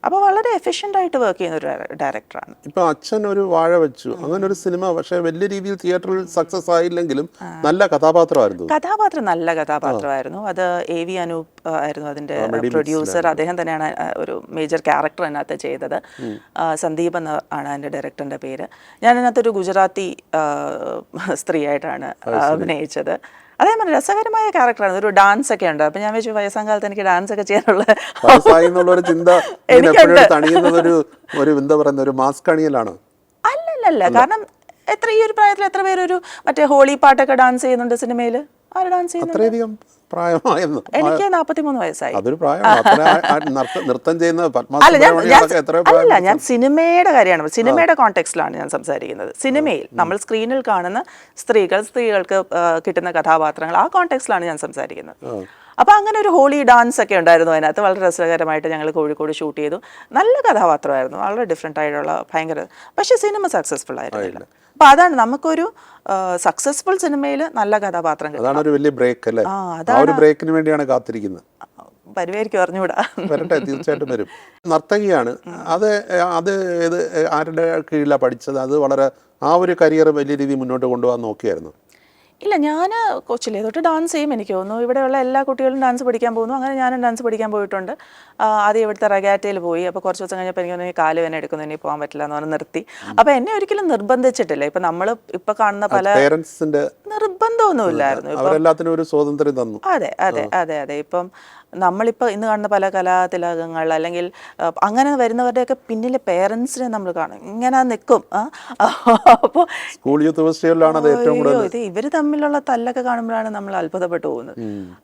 അപ്പോൾ വളരെ എഫിഷ്യൻ്റ് ആയിട്ട് വർക്ക് ചെയ്യുന്ന ഒരു ഡയറക്ടറാണ്. ഇപ്പൊ അച്ഛൻ ഒരു വാഴ വെച്ചു, അങ്ങനെ ഒരു സിനിമ, പക്ഷേ വലിയ രീതിയിൽ തിയേറ്ററിൽ സക്സസ് ആയില്ലെങ്കിലും നല്ല കഥാപാത്രമായിരുന്നു. നല്ല കഥാപാത്രമായിരുന്നു. അത് AV അനൂപ് ആയിരുന്നു അതിന്റെ പ്രൊഡ്യൂസർ. അദ്ദേഹം തന്നെയാണ് ഒരു മേജർ ക്യാരക്ടർ അതിനകത്ത് ചെയ്തത്. സന്ദീപ് എന്ന ആണ് അതിന്റെ ഡയറക്ടറിന്റെ പേര്. ഞാൻ അതിനകത്തൊരു ഗുജറാത്തി സ്ത്രീയായിട്ടാണ് അഭിനയിച്ചത്. അതേപോലെ രസകരമായ ക്യാരക്ടറാണ്. ഒരു ഡാൻസ് ഒക്കെ ഉണ്ട്. അപ്പൊ ഞാൻ വെച്ചു വയസ്സാം കാലത്ത് എനിക്ക് ഡാൻസ് ഒക്കെ ചെയ്യാനുള്ള ചിന്ത അല്ലല്ല. കാരണം ഈ ഒരു പ്രായത്തിൽ എത്ര പേരൊരു മറ്റേ ഹോളി പാട്ടൊക്കെ ഡാൻസ് ചെയ്യുന്നുണ്ട് സിനിമയിൽ? ആര് ഡാൻസ് ചെയ്യുന്നുണ്ട്? എനിക്ക് 43 വയസ്സായി. അല്ല, ഞാൻ സിനിമയുടെ കാര്യമാണ്, സിനിമയുടെ കോണ്ടെക്സ്റ്റിലാണ് ഞാൻ സംസാരിക്കുന്നത്. സിനിമയിൽ നമ്മൾ സ്ക്രീനിൽ കാണുന്ന സ്ത്രീകൾക്ക് കിട്ടുന്ന കഥാപാത്രങ്ങൾ, ആ കോണ്ടെക്സ്റ്റിലാണ് ഞാൻ സംസാരിക്കുന്നത്. അപ്പോൾ അങ്ങനെ ഒരു ഹോളി ഡാൻസ് ഒക്കെ ഉണ്ടായിരുന്നു അതിനകത്ത്. വളരെ രസകരമായിട്ട് ഞങ്ങൾ കോഴിക്കോട് ഷൂട്ട് ചെയ്തു. നല്ല കഥാപാത്രമായിരുന്നു, വളരെ ഡിഫറെൻ്റ് ആയിട്ടുള്ള ഭയങ്കര. പക്ഷേ സിനിമ സക്സസ്ഫുൾ ആയിരുന്നില്ല. അപ്പോൾ അതാണ് നമുക്കൊരു സക്സസ്ഫുൾ സിനിമയിൽ നല്ല കഥാപാത്രം കിട്ടും. അതാണ് ഒരു വലിയ ബ്രേക്ക് അല്ലേ? ആ ഒരു ബ്രേക്കിന് വേണ്ടിയാണ് കാത്തിരിക്കുന്നത്. വരുമായിരിക്കും, അറിഞ്ഞുകൂടാ. വരട്ടെ, തീർച്ചയായിട്ടും വരും. നർത്തകിയാണ്. അത് ഏത് ആരുടെ കീഴിലാണ് പഠിച്ചത്? അത് വളരെ ആ ഒരു കരിയർ വലിയ രീതിയിൽ മുന്നോട്ട് കൊണ്ടുപോകാൻ നോക്കിയായിരുന്നു? ഇല്ല, ഞാൻ കൊച്ചിലേ തൊട്ട് ഡാൻസ് ചെയ്യും. എനിക്ക് തോന്നുന്നു ഇവിടെയുള്ള എല്ലാ കുട്ടികളും ഡാൻസ് പഠിക്കാൻ പോകുന്നു. അങ്ങനെ ഞാനും ഡാൻസ് പഠിക്കാൻ പോയിട്ടുണ്ട്. ആദ്യം ഇവിടുത്തെ റഗാറ്റയിൽ പോയി. അപ്പോൾ കുറച്ച് ദിവസം കഴിഞ്ഞപ്പോൾ എനിക്ക് കാല് വേന എടുക്കുന്നു, ഇനി പോകാൻ പറ്റില്ല എന്ന് പറഞ്ഞ് നിർത്തി. അപ്പോൾ എന്നെ ഒരിക്കലും നിർബന്ധിച്ചിട്ടില്ല. ഇപ്പം നമ്മൾ ഇപ്പം കാണുന്ന പല പേരൻസിന്റെ നിർബന്ധമൊന്നുമില്ലായിരുന്നു. അവരെല്ലാത്തിനും ഒരു സ്വാതന്ത്ര്യം തന്നു. അതെ അതെ അതെ അതെ. ഇപ്പം നമ്മളിപ്പോൾ ഇന്ന് കാണുന്ന പല കലാതിലകങ്ങൾ അല്ലെങ്കിൽ അങ്ങനെ വരുന്നവരുടെയൊക്കെ പിന്നിലെ പേരൻസിനെ നമ്മൾ കാണും, ഇങ്ങനെ നിൽക്കും. അപ്പോൾ സ്കൂൾ യൂത്ത് ഫെസ്റ്റിവലിലാണ് അത് ഏറ്റവും കൂടുതൽ. ഇത് ഇവർ തമ്മിലുള്ള തല്ലൊക്കെ കാണുമ്പോഴാണ് നമ്മൾ അത്ഭുതപ്പെട്ടു പോകുന്നത്.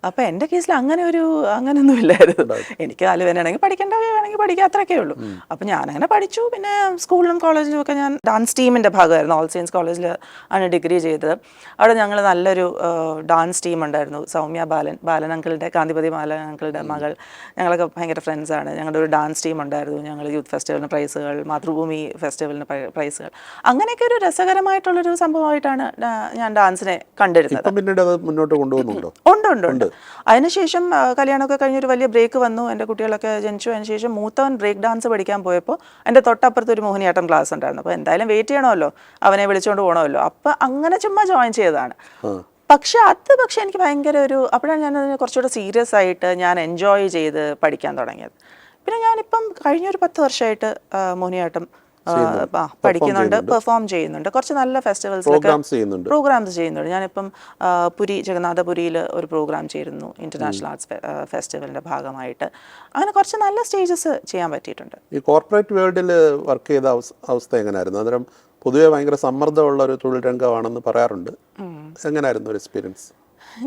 അപ്പോൾ എൻ്റെ കേസിൽ അങ്ങനെയൊന്നും ഇല്ലായിരുന്നു. എനിക്ക് കാലുവേനാണെങ്കിൽ പഠിക്കേണ്ട വേണമെങ്കിൽ പഠിക്കുക, അത്രയൊക്കെ ഉള്ളൂ. അപ്പോൾ ഞാനങ്ങനെ പഠിച്ചു. പിന്നെ സ്കൂളിലും കോളേജിലും ഒക്കെ ഞാൻ ഡാൻസ് ടീമിൻ്റെ ഭാഗമായിരുന്നു. ഓൾ സെയിൻസ് കോളേജിൽ ആണ് ഡിഗ്രി ചെയ്തത്. അവിടെ ഞങ്ങൾ നല്ലൊരു ഡാൻസ് ടീം ഉണ്ടായിരുന്നു. സൗമ്യ ബാലൻ അങ്കിളുടെ, കാന്തിപതി ബാലൻ അങ്കിളുടെ മകൾ, ഞങ്ങളൊക്കെ ഭയങ്കര ഫ്രണ്ട്സാണ്. ഞങ്ങളുടെ ഒരു ഡാൻസ് ടീം ഉണ്ടായിരുന്നു. ഞങ്ങൾ യൂത്ത് ഫെസ്റ്റിവലിന് പ്രൈസുകൾ, മാതൃഭൂമി ഫെസ്റ്റിവലിന് പ്രൈസുകൾ, അങ്ങനെയൊക്കെ ഒരു രസകരമായിട്ടുള്ളൊരു സംഭവമായിട്ടാണ് ഞാൻ ഡാൻസിനെ കണ്ടിരുന്നത്. മുന്നോട്ട് കൊണ്ടുപോകുന്നുണ്ടോ? ഉണ്ട്. അതിനുശേഷം കല്യാണമൊക്കെ കഴിഞ്ഞൊരു വലിയ ബ്രേക്ക് വന്നു. എൻ്റെ കുട്ടികളൊക്കെ ജനിച്ചു. അതിനുശേഷം മൂത്തവൻ ബ്രേക്ക് ഡാൻസ് പഠിക്കാൻ പോയപ്പോൾ എൻ്റെ തൊട്ടപ്പുറത്ത് ഒരു മോഹിനിയാട്ടം ക്ലാസ് ഉണ്ടായിരുന്നു. അപ്പോൾ എന്തായാലും വെയിറ്റ് ചെയ്യണമല്ലോ, അവനെ വിളിച്ചുകൊണ്ട് പോകണമല്ലോ. അപ്പോൾ അങ്ങനെ ചുമ്മാ ജോയിൻ ചെയ്തതാണ്. പക്ഷെ എനിക്ക് ഭയങ്കര അപ്പോഴാണ് ഞാൻ അതിനെ കുറച്ചുകൂടെ സീരിയസ് ആയിട്ട് ഞാൻ എൻജോയ് ചെയ്ത് പഠിക്കാൻ തുടങ്ങിയത്. പിന്നെ ഞാനിപ്പം കഴിഞ്ഞൊരു 10 വർഷമായിട്ട് മോഹിനിയാട്ടം പഠിക്കുന്നുണ്ട്, പെർഫോം ചെയ്യുന്നുണ്ട്. കുറച്ച് നല്ല ഫെസ്റ്റിവൽസിലൊക്കെ പ്രോഗ്രാംസ് ചെയ്യുന്നുണ്ട്. ഞാനിപ്പം പുരി ജഗന്നാഥപുരിയിൽ ഒരു പ്രോഗ്രാം ചെയ്തിരുന്നു ഇന്റർനാഷണൽ ആർട്സ് ഫെസ്റ്റിവലിൻ്റെ ഭാഗമായിട്ട്. അങ്ങനെ കുറച്ച് നല്ല സ്റ്റേജസ് ചെയ്യാൻ പറ്റിയിട്ടുണ്ട്. ഈ കോർപ്പറേറ്റ് വേൾഡിൽ വർക്ക് ചെയ്ത അവസ്ഥ എങ്ങനെയായിരുന്നു? അന്നേരം പൊതുവെ ഭയങ്കര സമ്മർദ്ദമുള്ള ഒരു തൊഴിൽ രംഗമാണെന്ന് പറയാറുണ്ട്. എങ്ങനെയായിരുന്നു ഒരു എക്സ്പീരിയൻസ്?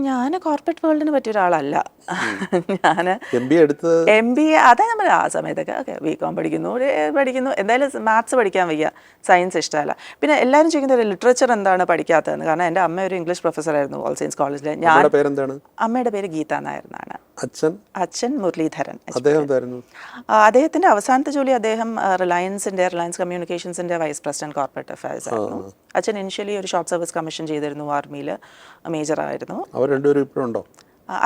ഞാൻ കോർപ്പറേറ്റ് വേൾഡിന് പറ്റിയ ഒരാളല്ല. ഞാൻ എം ബി എ അതേ നമ്മൾ ആ സമയത്തൊക്കെ ഓക്കെ ബികോം പഠിക്കുന്നു എന്തായാലും മാത്സ് പഠിക്കാൻ വയ്യ, സയൻസ് ഇഷ്ടമല്ല. പിന്നെ എല്ലാവരും ചോദിക്കുന്നത് ലിറ്ററേച്ചർ എന്താണ് പഠിക്കാത്തതെന്ന്. കാരണം എൻ്റെ അമ്മ ഒരു ഇംഗ്ലീഷ് പ്രൊഫസറായിരുന്നു ഓൾ സയൻസ് കോളേജിൽ. അമ്മയുടെ പേര് ഗീത നായർ എന്നാണ്. അച്ഛൻ മുരളീധരൻ. അദ്ദേഹത്തിന്റെ അവസാനത്തെ ജോലി അദ്ദേഹം റിലയൻസ് കമ്മ്യൂണിക്കേഷൻസിന്റെ വൈസ് പ്രസിഡന്റ് കോർപ്പറേറ്റ് അഫയേഴ്സ് ആയിരുന്നു. അച്ഛൻ ഇനിഷ്യലി ഒരു ഷോർട്ട് സർവീസ് കമ്മീഷൻ ചെയ്തിരുന്നു, ആർമിയിൽ മേജറായിരുന്നു.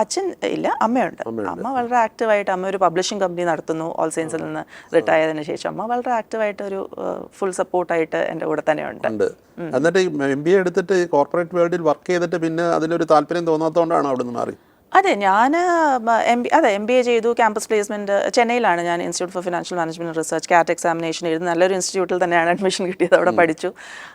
അച്ഛൻ ഇല്ല, അമ്മയുണ്ട്. അമ്മ വളരെ ആക്റ്റീവായിട്ട്, അമ്മ ഒരു പബ്ലിഷിംഗ് കമ്പനി നടത്തുന്നു ഓൾ സയൻസിൽ നിന്ന് റിട്ടയർ ആയതിനു ശേഷം. അമ്മ വളരെ ആക്റ്റീവായിട്ട് ഒരു ഫുൾ സപ്പോർട്ടായിട്ട് എൻ്റെ കൂടെ തന്നെ ഉണ്ട്. എന്നിട്ട് MBA എടുത്തിട്ട് കോർപ്പറേറ്റ് വേൾഡിൽ വർക്ക് ചെയ്തിട്ട് പിന്നെ അതിലൊരു താല്പര്യം തോന്നാത്തതുകൊണ്ടാണ് അവിടെ നിന്ന് മാറി? അതെ, ഞാൻ MBA ചെയ്തു. ക്യാമ്പസ് പ്ലേസ്മെൻറ്റ് ചെന്നൈയിലാണ്. ഞാൻ institute for financial management research CAT examination എഴുതി നല്ലൊരു ഇൻസ്റ്റിറ്റ്യൂട്ടിൽ തന്നെയാണ് അഡ്മിഷൻ കിട്ടിയത്, അവിടെ പഠിച്ചു.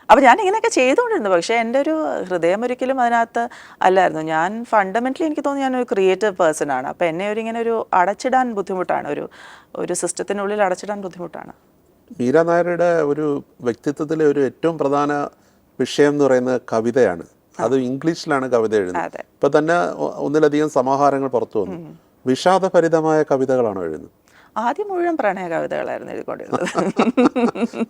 അപ്പോൾ ഞാൻ ഇങ്ങനെയൊക്കെ ചെയ്തുകൊണ്ടിരുന്നു. പക്ഷേ എൻ്റെ ഒരു ഹൃദയം ഒരിക്കലും അതിനകത്ത് അല്ലായിരുന്നു. ഞാൻ ഫണ്ടമെൻ്റലി എനിക്ക് തോന്നുന്നു ഞാനൊരു ക്രിയേറ്റീവ് പേഴ്സൺ ആണ്. അപ്പോൾ എന്നെ ഇങ്ങനെ ഒരു അടച്ചിടാൻ ബുദ്ധിമുട്ടാണ്, ഒരു സിസ്റ്റത്തിനുള്ളിൽ അടച്ചിടാൻ ബുദ്ധിമുട്ടാണ്. മീര നായരുടെ ഒരു വ്യക്തിത്വത്തിലെ ഒരു ഏറ്റവും പ്രധാന വിഷയം എന്ന് പറയുന്നത് കവിതയാണ്. അത് ഇംഗ്ലീഷിലാണ് കവിത എഴുതുന്നത്. ഇപ്പൊ തന്നെ ഒന്നിലധികം സമാഹാരങ്ങൾ പുറത്തു വന്നു. വിഷാദഭരിതമായ കവിതകളാണോ എഴുതുന്നത്? ആദ്യം മുഴുവൻ പ്രണയ കവിതകളായിരുന്നു എഴുതിക്കൊണ്ടിരുന്നത്.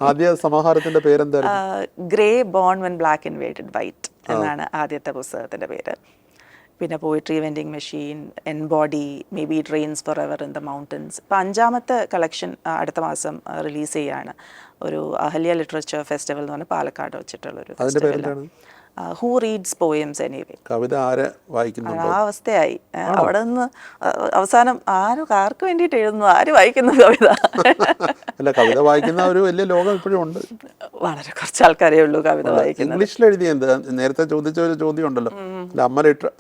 ആദ്യ സമാഹാരത്തിന്റെ പേരെന്തായിരുന്നു? Grey bone when black invaded white എന്നാണ് ആദ്യത്തെ പുസ്തകത്തിന്റെ പേര്. പിന്നെ poetry vending machine, embody, maybe it rains forever in the mountains. ഇപ്പം 5ാമത്തെ കളക്ഷൻ അടുത്ത മാസം റിലീസ് ചെയ്യാണ്. ഒരു അഹല്യ ലിറ്ററേച്ചർ ഫെസ്റ്റിവൽ എന്ന് പറഞ്ഞാൽ പാലക്കാട് വെച്ചിട്ടുള്ളൊരു festival. Who reads poems anyway. കവിത ആരെ വായിക്കുന്നു? ആ അവസ്ഥയായി. അവിടെ നിന്ന് അവസാനം ആർക്ക് വേണ്ടിയിട്ട് എഴുതുന്നു, ആര് വായിക്കുന്നു കവിത? അല്ല, കവിത വായിക്കുന്ന ഒരു വലിയ ലോകം ഇപ്പോഴും ഉണ്ട്. വളരെ കുറച്ച് ആൾക്കാരേ ഉള്ളൂ കവിത വായിക്കുന്നത്. ഇംഗ്ലീഷിൽ എഴുതിയ എന്ത്? നേരത്തെ ചോദിച്ച ഒരു ചോദ്യം ഉണ്ടല്ലോ, അമ്മ ഇംഗ്ലീഷ്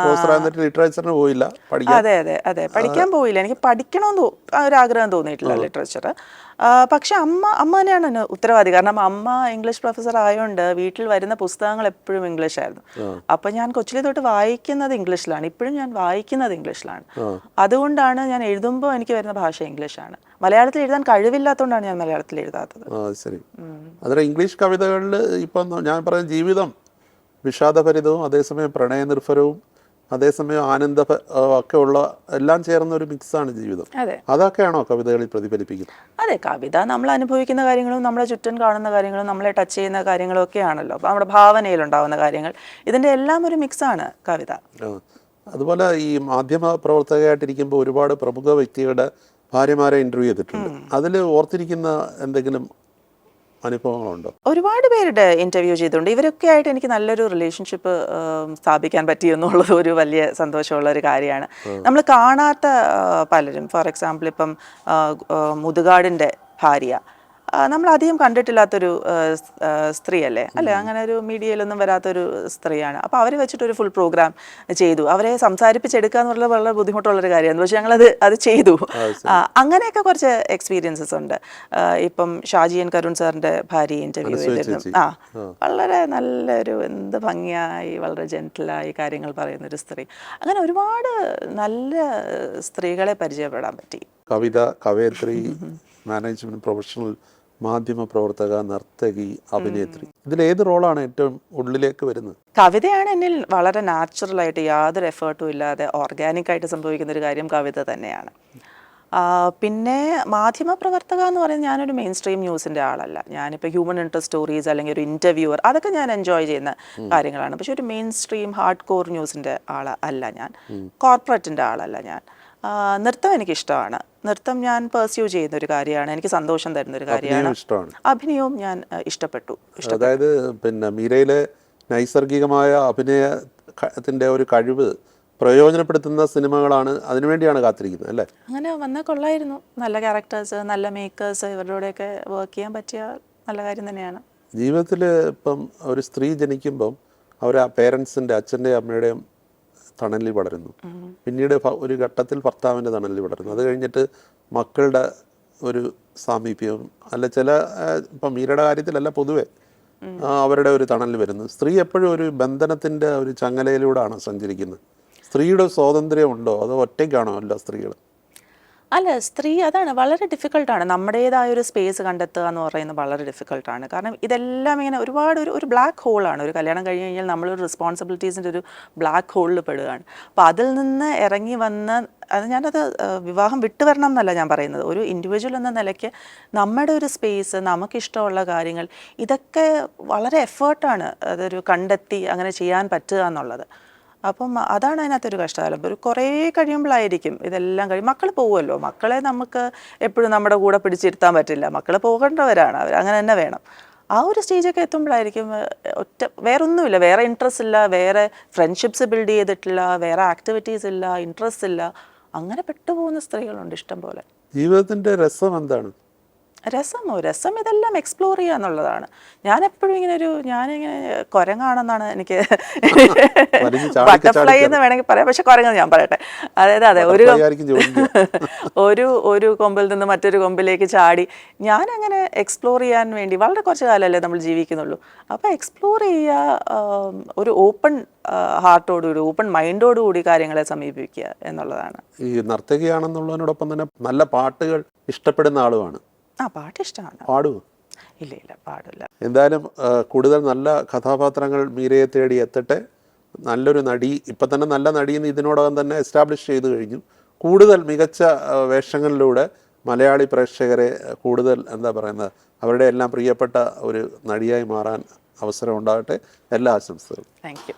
പ്രൊഫസർ എന്നിട്ട് ലിറ്ററേച്ചറിന് പോയില്ല പഠിക്കാൻ. അതെ പഠിക്കാൻ പോയില്ല. എനിക്ക് പഠിക്കണമെന്ന് ഒരാഗ്രഹം തോന്നിയിട്ടില്ല ലിറ്ററേച്ചർ. പക്ഷെ അമ്മ തന്നെയാണ് എന്നെ ഉത്തരവാദി. കാരണം അമ്മ ഇംഗ്ലീഷ് പ്രൊഫസർ ആയതുകൊണ്ട് വീട്ടിൽ വരുന്ന പുസ്തകങ്ങൾ എപ്പോഴും ഇംഗ്ലീഷ് ആയിരുന്നു. അപ്പൊ ഞാൻ കൊച്ചിലെ തൊട്ട് വായിക്കുന്നത് ഇംഗ്ലീഷിലാണ്. ഇപ്പോഴും ഞാൻ വായിക്കുന്നത് ഇംഗ്ലീഷിലാണ്. അതുകൊണ്ടാണ് ഞാൻ എഴുതുമ്പോൾ എനിക്ക് വരുന്ന ഭാഷ ഇംഗ്ലീഷാണ്. മലയാളത്തിൽ എഴുതാൻ കഴിവില്ലാത്തതുകൊണ്ടാണ് ഞാൻ മലയാളത്തിൽ എഴുതാത്തത്. ശരി. അതിന് ഇംഗ്ലീഷ് കവിതകളിൽ ഇപ്പം ഞാൻ പറഞ്ഞ ജീവിതം വിഷാദഭരിതവും അതേസമയം പ്രണയനിർഭരവും അതേസമയം ആനന്ദ ഒക്കെ ഉള്ള എല്ലാം ചേർന്ന ഒരു മിക്സാണ് ജീവിതം. അതൊക്കെയാണോ കവിതകളിൽ പ്രതിഫലിപ്പിക്കുന്നത്? അതെ, കവിത നമ്മൾ അനുഭവിക്കുന്ന കാര്യങ്ങളും നമ്മളെ ചുറ്റും കാണുന്ന കാര്യങ്ങളും നമ്മളെ ടച്ച് ചെയ്യുന്ന കാര്യങ്ങളും ഒക്കെ ആണല്ലോ. അപ്പോൾ നമ്മുടെ ഭാവനയിലുണ്ടാവുന്ന കാര്യങ്ങൾ, ഇതിൻ്റെ എല്ലാം ഒരു മിക്സാണ് കവിത. അതുപോലെ ഈ മാധ്യമ പ്രവർത്തകയായിട്ടിരിക്കുമ്പോൾ ഒരുപാട് പ്രമുഖ വ്യക്തികളുടെ ഭാര്യമാരെ ഇൻ്റർവ്യൂ ചെയ്തിട്ടുണ്ട്. അതിൽ ഓർത്തിരിക്കുന്ന എന്തെങ്കിലും അനുഭവങ്ങളുണ്ടോ? ഒരുപാട് പേരുടെ ഇൻ്റർവ്യൂ ചെയ്തിട്ടുണ്ട്. ഇവരൊക്കെ ആയിട്ട് എനിക്ക് നല്ലൊരു റിലേഷൻഷിപ്പ് സ്ഥാപിക്കാൻ പറ്റി എന്നുള്ളത് ഒരു വലിയ സന്തോഷമുള്ള ഒരു കാര്യമാണ്. നമ്മൾ കാണാത്ത പലരും, ഫോർ എക്സാമ്പിൾ ഇപ്പം മുതുകാടിൻ്റെ ഭാര്യ, നമ്മൾ അധികം കണ്ടിട്ടില്ലാത്തൊരു സ്ത്രീയല്ലേ, അല്ലേ? അങ്ങനെ ഒരു മീഡിയയിലൊന്നും വരാത്തൊരു സ്ത്രീയാണ്. അപ്പോൾ അവരെ വെച്ചിട്ടൊരു ഫുൾ പ്രോഗ്രാം ചെയ്തു. അവരെ സംസാരിപ്പിച്ചെടുക്കുക എന്നുള്ളത് വളരെ ബുദ്ധിമുട്ടുള്ളൊരു കാര്യമാണ്. പക്ഷേ ഞങ്ങളത് ചെയ്തു. അങ്ങനെയൊക്കെ കുറച്ച് എക്സ്പീരിയൻസസ് ഉണ്ട്. ഇപ്പം ഷാജി എൻ കരുൺ സാറിൻ്റെ ഭാര്യ ഇൻ്റർവ്യൂ ചെയ്തിരുന്നു. വളരെ നല്ലൊരു എന്ത് ഭംഗിയായി വളരെ ജെന്റിലായി കാര്യങ്ങൾ പറയുന്നൊരു സ്ത്രീ. അങ്ങനെ ഒരുപാട് നല്ല സ്ത്രീകളെ പരിചയപ്പെടാൻ പറ്റി. കവിത, കവയത്രി, മാനേജ്മെന്റ് പ്രൊഫഷണൽ, മാധ്യമ പ്രവർത്തക, നർത്തകി, അഭിനേത്രി, ഇതിലേത് റോളാണ് ഏറ്റവും ഉള്ളിലേക്ക് വരുന്നത്? കവിതയാണ് എന്നിൽ വളരെ നാച്ചുറലായിട്ട് യാതൊരു എഫേർട്ടും ഇല്ലാതെ ഓർഗാനിക്കായിട്ട് സംഭവിക്കുന്ന ഒരു കാര്യം കവിത തന്നെയാണ്. പിന്നെ മാധ്യമപ്രവർത്തക എന്ന് പറയുന്നത് ഞാനൊരു മെയിൻ സ്ട്രീം ന്യൂസിൻ്റെ ആളല്ല. ഞാനിപ്പോൾ ഹ്യൂമൻ ഇൻട്രസ്റ്റ് സ്റ്റോറീസ് അല്ലെങ്കിൽ ഒരു ഇൻ്റർവ്യൂവർ, അതൊക്കെ ഞാൻ എൻജോയ് ചെയ്യുന്ന കാര്യങ്ങളാണ്. പക്ഷെ ഒരു മെയിൻ സ്ട്രീം ഹാർഡ് കോർ ന്യൂസിൻ്റെ അല്ല ഞാൻ, കോർപ്പറേറ്റിൻ്റെ ആളല്ല ഞാൻ. നൃത്തം എനിക്കിഷ്ടമാണ്. നൃത്തം ഞാൻ പെർസ്യൂ ചെയ്യുന്ന ഒരു കാര്യമാണ്. എനിക്ക് സന്തോഷം തരുന്ന ഒരു കാര്യമാണ്. അഭിനയവും ഞാൻ ഇഷ്ടപ്പെട്ടു. അതായത് പിന്നെ മീരയിലെ നൈസർഗികമായ അഭിനയത്തിൻ്റെ ഒരു കഴിവ് പ്രയോജനപ്പെടുത്തുന്ന സിനിമകളാണ്, അതിനുവേണ്ടിയാണ് കാത്തിരിക്കുന്നത് അല്ലേ? അങ്ങനെ വന്നാൽ കൊള്ളായിരുന്നു. നല്ല ക്യാരക്ടേഴ്സ്, നല്ല മേക്കേഴ്സ്, ഇവരുടെയൊക്കെ വർക്ക് ചെയ്യാൻ പറ്റിയ നല്ല കാര്യം തന്നെയാണ്. ജീവിതത്തിൽ ഇപ്പം ഒരു സ്ത്രീ ജനിക്കുമ്പം അവർ ആ പേരൻസിൻ്റെ, അച്ഛൻ്റെയും അമ്മയുടെയും തണലിൽ വളരുന്നു. പിന്നീട് ഒരു ഘട്ടത്തിൽ ഭർത്താവിൻ്റെ തണലിൽ വളരുന്നു. അത് കഴിഞ്ഞിട്ട് മക്കളുടെ ഒരു സാമീപ്യവും അല്ല ചില ഇപ്പം മീരയുടെ കാര്യത്തിലല്ല പൊതുവെ അവരുടെ ഒരു തണലിൽ വരുന്നത്. സ്ത്രീ എപ്പോഴും ഒരു ബന്ധനത്തിൻ്റെ ഒരു ചങ്ങലയിലൂടെയാണ് സഞ്ചരിക്കുന്നത്. സ്ത്രീയുടെ സ്വാതന്ത്ര്യം ഉണ്ടോ അതോ ഒറ്റയ്ക്കാണോ എല്ലാ സ്ത്രീകളും? അല്ല, സ്ത്രീ അതാണ് വളരെ ഡിഫിക്കൾട്ടാണ്. നമ്മുടേതായ ഒരു സ്പേസ് കണ്ടെത്തുക എന്ന് പറയുന്നത് വളരെ ഡിഫിക്കൾട്ടാണ്. കാരണം ഇതെല്ലാം ഇങ്ങനെ ഒരുപാട് ഒരു ബ്ലാക്ക് ഹോളാണ്. ഒരു കല്യാണം കഴിഞ്ഞ് കഴിഞ്ഞാൽ നമ്മളൊരു റെസ്പോൺസിബിലിറ്റീസിൻ്റെ ഒരു ബ്ലാക്ക് ഹോളിൽ പെടുകയാണ്. അപ്പോൾ അതിൽ നിന്ന് ഇറങ്ങി വന്ന് ഞാനത് വിവാഹം വിട്ടുവരണം എന്നല്ല ഞാൻ പറയുന്നത്. ഒരു ഇൻഡിവിജ്വൽ എന്ന നിലയ്ക്ക് നമ്മുടെ ഒരു സ്പേസ്, നമുക്കിഷ്ടമുള്ള കാര്യങ്ങൾ, ഇതൊക്കെ വളരെ എഫേർട്ടാണ് അതൊരു കണ്ടെത്തി അങ്ങനെ ചെയ്യാൻ പറ്റുക എന്നുള്ളത്. അപ്പം അതാണ് അതിനകത്തൊരു കഷ്ടകാലം. ഒരു കുറേ കഴിയുമ്പോഴായിരിക്കും ഇതെല്ലാം മക്കൾ പോകുമല്ലോ. മക്കളെ നമുക്ക് എപ്പോഴും നമ്മുടെ കൂടെ പിടിച്ചിരുത്താൻ പറ്റില്ല. മക്കൾ പോകേണ്ടവരാണ്, അവർ അങ്ങനെ തന്നെ വേണം. ആ ഒരു സ്റ്റേജൊക്കെ എത്തുമ്പോഴായിരിക്കും വേറെ ഒന്നുമില്ല, വേറെ ഇൻട്രസ്റ്റ് ഇല്ല, വേറെ ഫ്രണ്ട്ഷിപ്സ് ബിൽഡ് ചെയ്തിട്ടില്ല, വേറെ ആക്ടിവിറ്റീസ് ഇല്ല, ഇൻട്രസ്റ്റ് ഇല്ല. അങ്ങനെ പെട്ടുപോകുന്ന സ്ത്രീകളുണ്ട് ഇഷ്ടം പോലെ. ജീവിതത്തിൻ്റെ രസം എന്താണ്? രസം ഇതെല്ലാം എക്സ്പ്ലോർ ചെയ്യുക എന്നുള്ളതാണ്. ഞാനെപ്പോഴും ഞാനിങ്ങനെ കുരങ്ങാണെന്നാണ് എനിക്ക് ബട്ടർഫ്ലൈ എന്ന് വേണമെങ്കിൽ പറയാം, പക്ഷെ കുരങ്ങെന്ന് ഞാൻ പറയട്ടെ. അതെ, ഒരു കൊമ്പിൽ നിന്ന് മറ്റൊരു കൊമ്പിലേക്ക് ചാടി ഞാനങ്ങനെ എക്സ്പ്ലോർ ചെയ്യാൻ വേണ്ടി വളരെ കുറച്ച് കാലമല്ലേ നമ്മൾ ജീവിക്കുന്നുള്ളൂ. അപ്പോൾ എക്സ്പ്ലോർ ചെയ്യുക, ഒരു ഓപ്പൺ ഹാർട്ടോടുകൂടി, ഓപ്പൺ മൈൻഡോടുകൂടി കാര്യങ്ങളെ സമീപിക്കുക എന്നുള്ളതാണ്. ഈ നർത്തകിയാണെന്നുള്ളതിനോടൊപ്പം തന്നെ നല്ല പാട്ടുകൾ ഇഷ്ടപ്പെടുന്ന ആളുമാണ്. പാട്ട് ഇഷ്ടമാണ്. പാടുമോ? ഇല്ല, പാടില്ല. എന്തായാലും കൂടുതൽ നല്ല കഥാപാത്രങ്ങൾ മീരയെ തേടി എത്തട്ടെ. നല്ലൊരു നടി, ഇപ്പം തന്നെ നല്ല നടിയെന്ന് ഇതിനോടകം തന്നെ എസ്റ്റാബ്ലിഷ് ചെയ്തു കഴിഞ്ഞു. കൂടുതൽ മികച്ച വേഷങ്ങളിലൂടെ മലയാളി പ്രേക്ഷകരെ കൂടുതൽ എന്താ പറയുന്നത്, അവരുടെ എല്ലാം പ്രിയപ്പെട്ട ഒരു നടിയായി മാറാൻ അവസരം ഉണ്ടാകട്ടെ. എല്ലാ ആശംസകളും. Thank you.